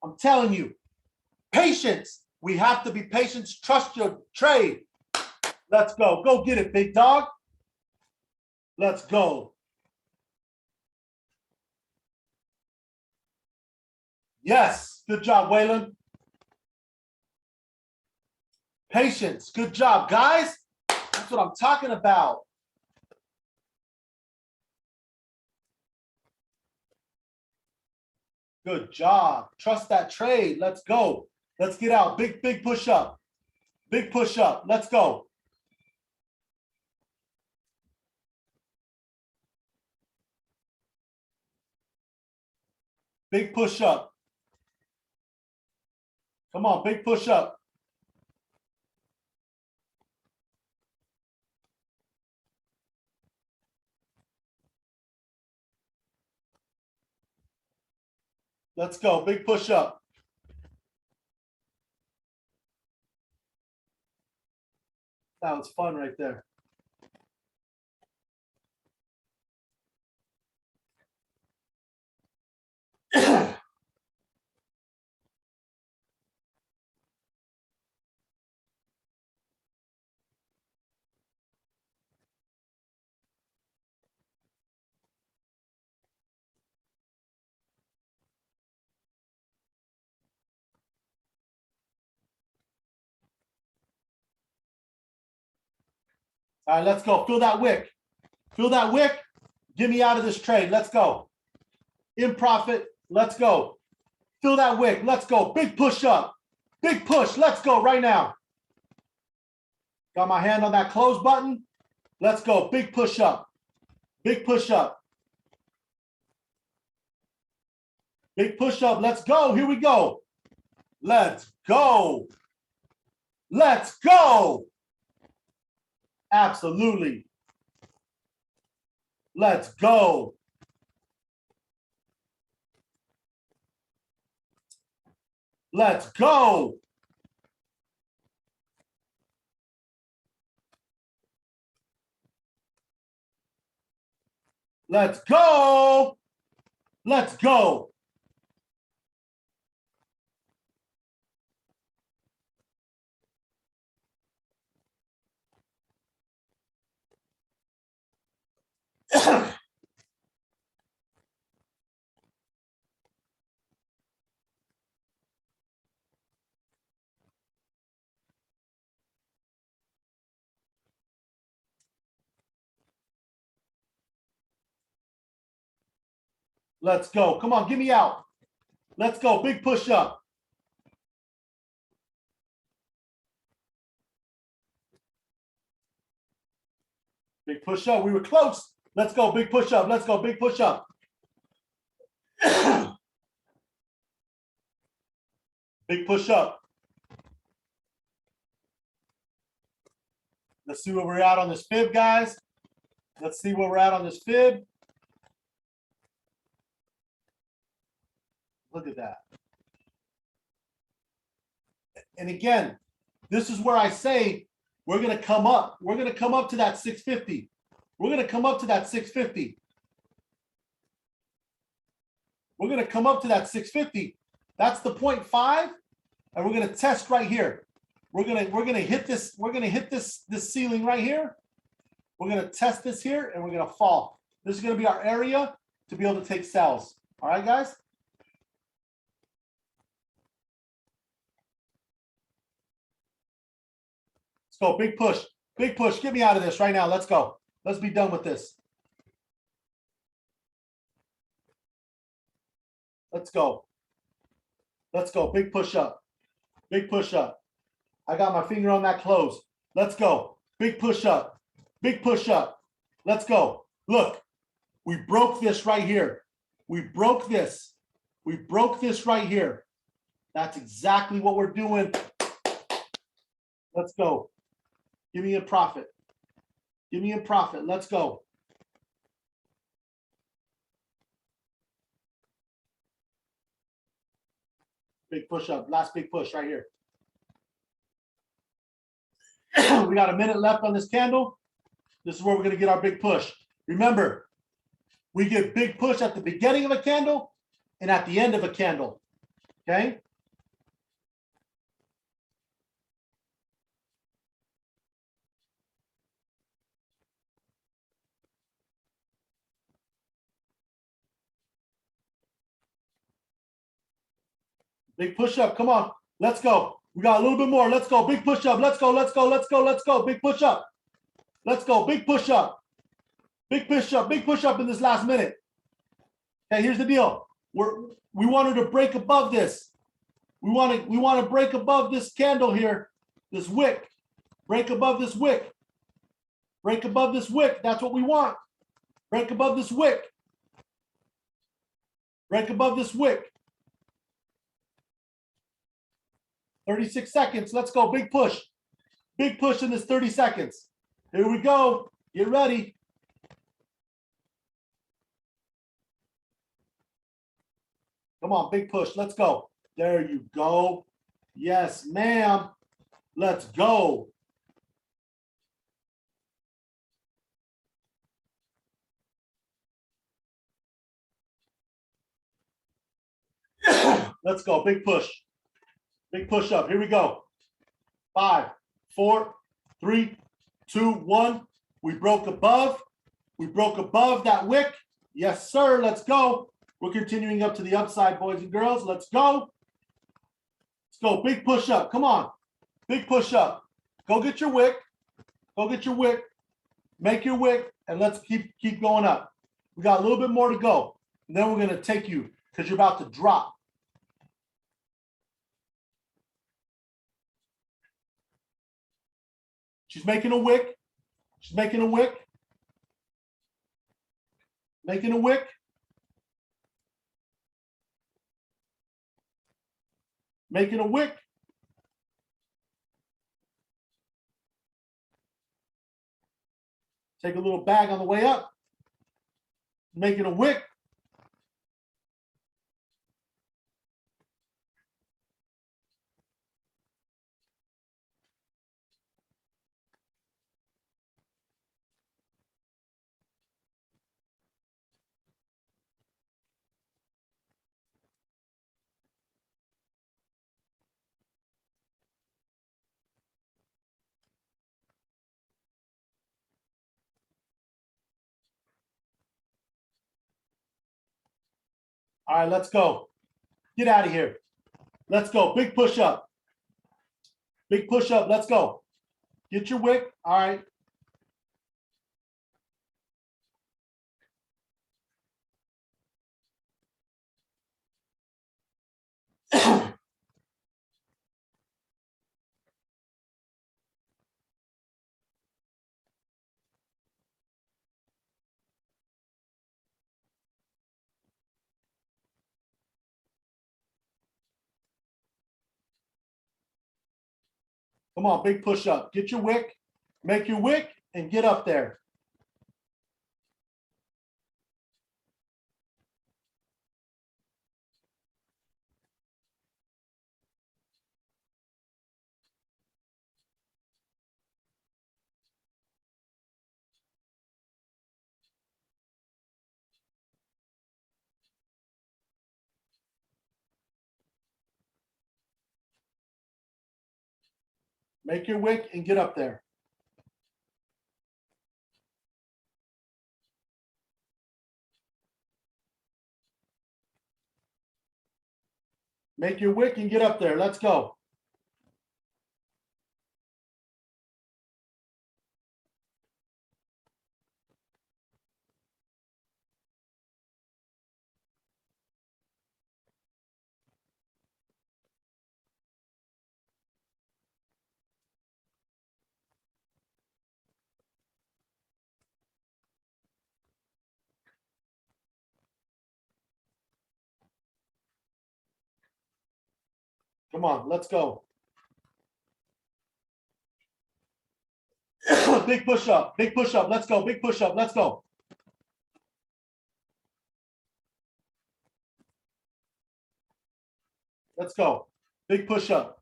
I'm telling you. Patience. We have to be patient. Trust your trade. Let's go. Go get it, big dog. Let's go. Yes. Good job, Waylon. Patience. Good job, guys. That's what I'm talking about. Good job. Trust that trade. Let's go. Let's get out. Big push up. Big push up. Let's go. Big push up. Come on, big push up. Let's go. Big push up. That was fun right there. All right, let's go. Fill that wick. Fill that wick. Get me out of this trade. Let's go. In profit. Let's go. Fill that wick. Let's go. Big push up. Big push. Let's go right now. Got my hand on that close button. Let's go. Big push up. Big push up. Big push up. Let's go. Here we go. Let's go. Let's go. Absolutely. Let's go. Let's go. Let's go. Let's go. Let's go. Come on, get me out. Let's go. Big push up. Big push up. We were close. Let's go. Big push up. Let's go. Big push up. Big push up. Let's see where we're at on this fib, guys. Let's see where we're at on this fib. Look at that. And again, this is where I say we're going to come up. We're going to come up to that 650. We're going to come up to that 650. We're going to come up to that 650. That's the 0.5. and we're gonna test right here. We're gonna hit this. We're gonna hit this ceiling right here. We're gonna test this here, and we're gonna fall. This is gonna be our area to be able to take sells. All right, guys. Let's go. Big push. Big push. Get me out of this right now. Let's go. Let's be done with this. Let's go. Let's go. Big push up. Big push up. I got my finger on that close. Let's go. Big push up. Big push up. Let's go. Look, we broke this right here. We broke this. We broke this right here. That's exactly what we're doing. Let's go. Give me a profit. Give me a profit. Let's go. Big push up. Last big push right here. We got a minute left on this candle. This is where we're going to get our big push. Remember, we get big push at the beginning of a candle and at the end of a candle. Okay? Big push up. Come on. Let's go. We got a little bit more. Let's go. Big push up. Let's go. Let's go. Let's go. Let's go. Big push up. Let's go. Big push up. Big push up. Big push up in this last minute. Okay, here's the deal. We wanted to break above this. We want to break above this candle here, this wick. Break above this wick. Break above this wick. That's what we want. Break above this wick. Break above this wick. 36 seconds. Let's go. Big push. Big push in this 30 seconds. Here we go. Get ready. Come on, big push. Let's go. There you go. Yes, ma'am. Let's go. Let's go. Big push. Big push up. Here we go. 5, 4, 3, 2, 1. We broke above. We broke above that wick. Yes, sir. Let's go. We're continuing up to the upside, boys and girls. Let's go. Let's go. Big push up. Come on. Big push up. Go get your wick. Go get your wick. Make your wick, and let's keep going up. We got a little bit more to go. And then we're going to take you because you're about to drop. She's making a wick. She's making a wick. Making a wick. Making a wick. Take a little bag on the way up. Making a wick. All right, let's go. Get out of here. Let's go. Big push up. Big push up. Let's go. Get your wick. All right. Come on, big push up. Get your wick. Make your wick and get up there. Make your wick and get up there. Make your wick and get up there. Let's go. Come on, let's go. Big push up, big push up. Let's go, big push up. Let's go. Let's go. Big push up.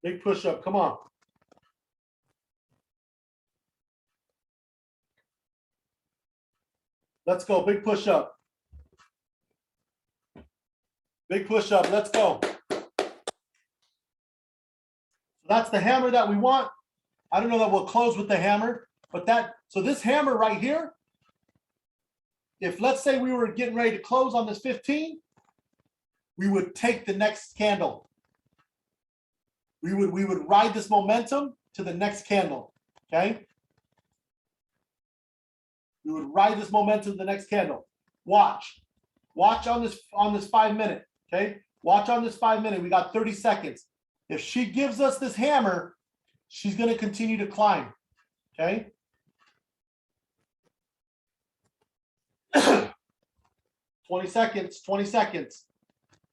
Big push up. Come on. Let's go. Big push up. Big push up. Let's go. That's the hammer that we want. I don't know that we'll close with the hammer, but so this hammer right here, if let's say we were getting ready to close on this 15, we would take the next candle. We would ride this momentum to the next candle. Okay. We would ride this momentum to the next candle. Watch on this 5 minute. Okay. Watch on this 5 minute. We got 30 seconds. If she gives us this hammer, she's going to continue to climb. Okay. 20 seconds, 20 seconds,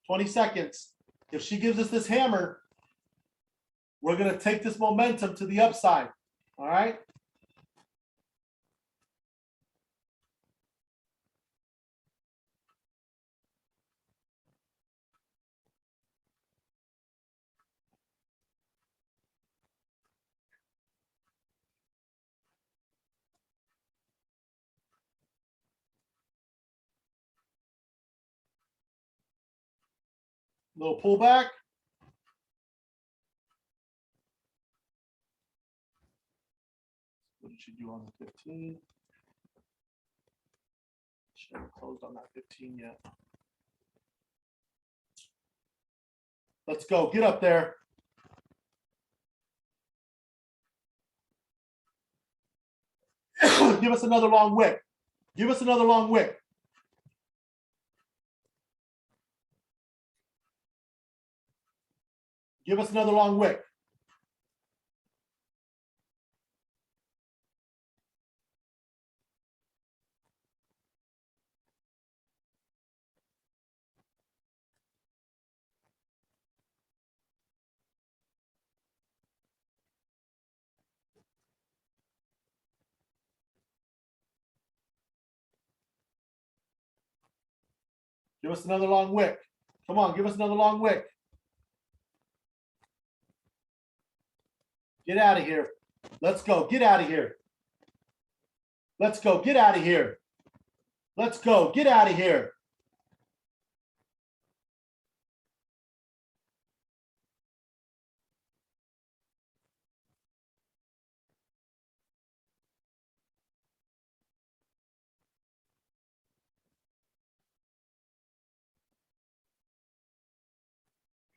20 seconds. If she gives us this hammer, we're going to take this momentum to the upside. All right. Little pullback. What did she do on the 15? She haven't closed on that 15 yet. Let's go. Get up there. Give us another long wick. Give us another long wick. Give us another long wick. Give us another long wick. Come on, give us another long wick. Get out of here. Let's go. Get out of here. Let's go. Get out of here. Let's go. Get out of here.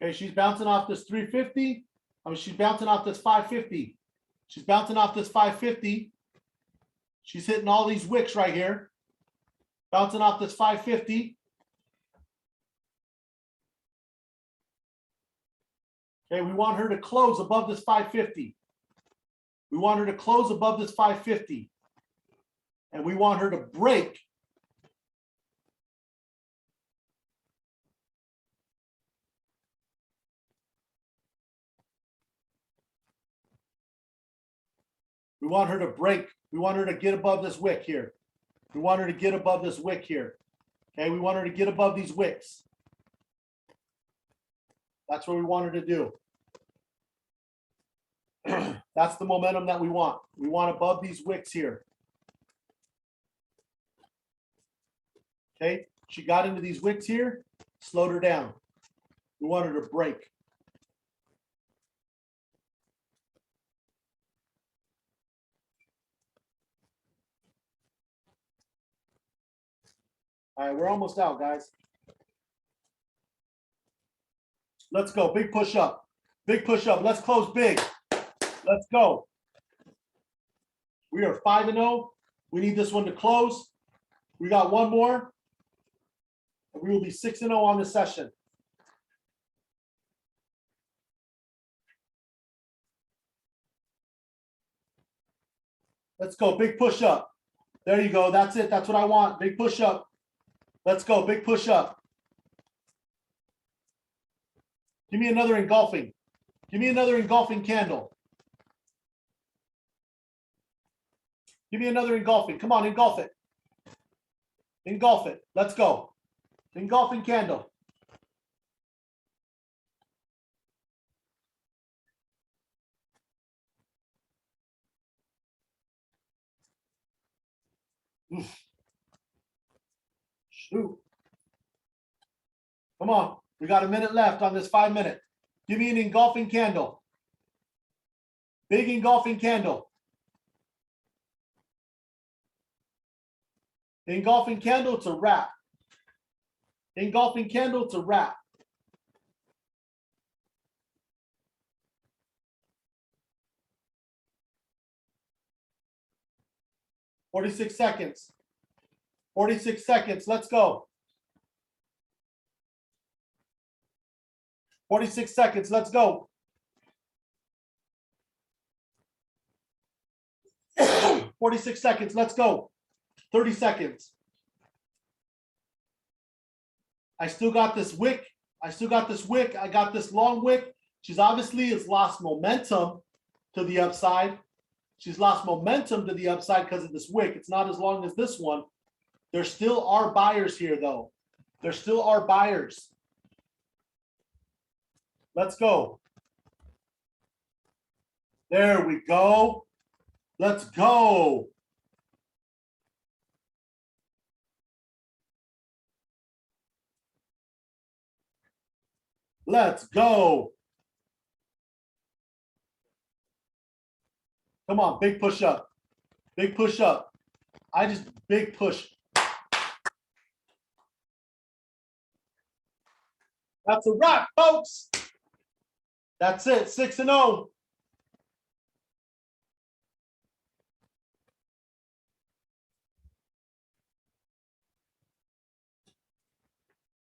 Okay, she's bouncing off this 350. She's bouncing off this 550. She's bouncing off this 550. She's hitting all these wicks right here. Bouncing off this 550. Okay, we want her to close above this 550. We want her to close above this 550. And we want her to break. We want her to break. We want her to get above this wick here. We want her to get above this wick here. Okay, we want her to get above these wicks. That's what we want her to do. That's the momentum that we want. We want above these wicks here. Okay, she got into these wicks here, slowed her down. We want her to break. All right, we're almost out, guys. Let's go. Big push up. Big push up. Let's close big. Let's go. We are 5-0. We need this one to close. We got one more. And we will be 6-0 on this session. Let's go. Big push up. There you go. That's it. That's what I want. Big push up. Let's go. Big push up. Give me another engulfing. Give me another engulfing candle. Give me another engulfing. Come on, engulf it. Engulf it. Let's go. Engulfing candle. Shoot. Come on. We got a minute left on this 5 minute. Give me an engulfing candle. Big engulfing candle. Engulfing candle, it's a wrap. Engulfing candle, it's a wrap. $46 seconds. 46 seconds. Let's go. 46 seconds. Let's go. 46 seconds. Let's go. 30 seconds. I still got this wick. I still got this wick. I got this long wick. She's obviously has lost momentum to the upside. She's lost momentum to the upside because of this wick. It's not as long as this one. There still are buyers here, though. There still are buyers. Let's go. There we go. Let's go. Let's go. Come on, big push up. Big push up. Big push. That's a wrap, folks. That's it, 6-0.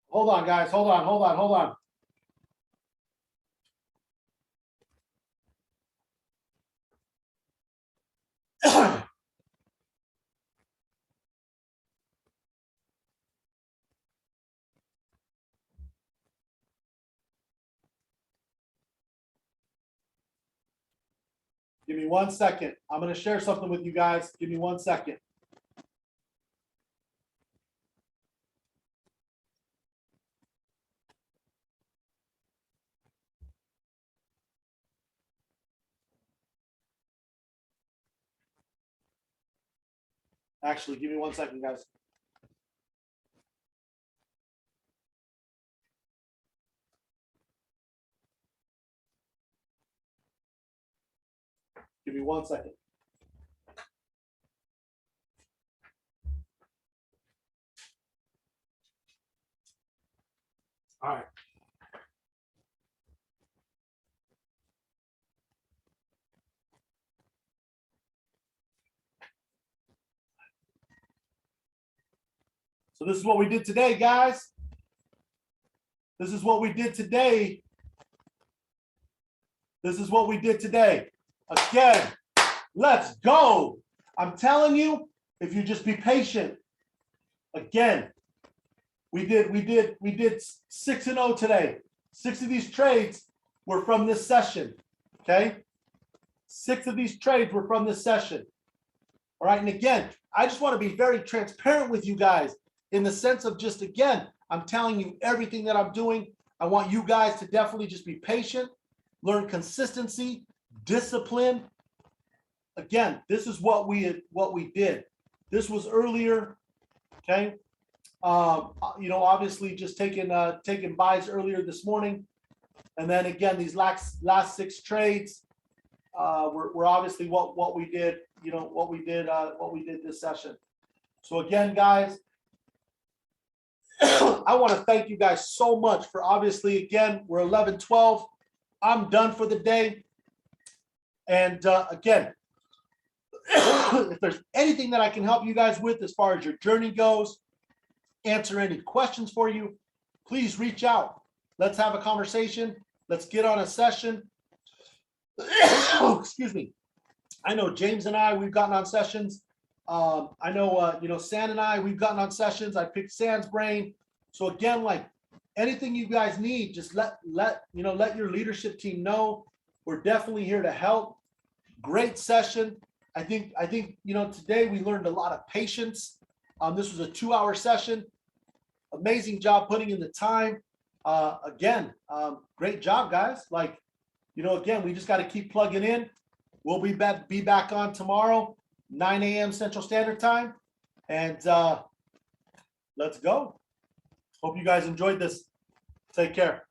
Hold on, guys. Hold on. Give me 1 second. I'm going to share something with you guys. Give me 1 second. Actually, give me 1 second, guys. Give me 1 second. All right. So this is what we did today, guys. This is what we did today. This is what we did today. Again, let's go. I'm telling you, if you just be patient. Again, we did 6-0 today. 6 of these trades were from this session. Okay? 6 of these trades were from this session. All right. And again, I just want to be very transparent with you guys in the sense of just, again, I'm telling you everything that I'm doing. I want you guys to definitely just be patient, learn consistency, discipline, again, this is what we did. This was earlier, okay? Obviously just taking buys earlier this morning, and then again these last 6 trades were obviously what we did. What we did this session. So again, guys, I want to thank you guys so much for obviously, again, we're 11:12. I'm done for the day. And again, if there's anything that I can help you guys with as far as your journey goes, answer any questions for you, please reach out. Let's have a conversation. Let's get on a session. Excuse me. I know James and I, we've gotten on sessions. I know, San and I, we've gotten on sessions. I picked San's brain. So again, like anything you guys need, just let your leadership team know. We're definitely here to help. Great session. I think, today we learned a lot of patience. This was a 2-hour session. Amazing job putting in the time. Again, great job, guys. Like, again, we just got to keep plugging in. We'll be back on tomorrow, 9 a.m. Central Standard Time. And let's go. Hope you guys enjoyed this. Take care.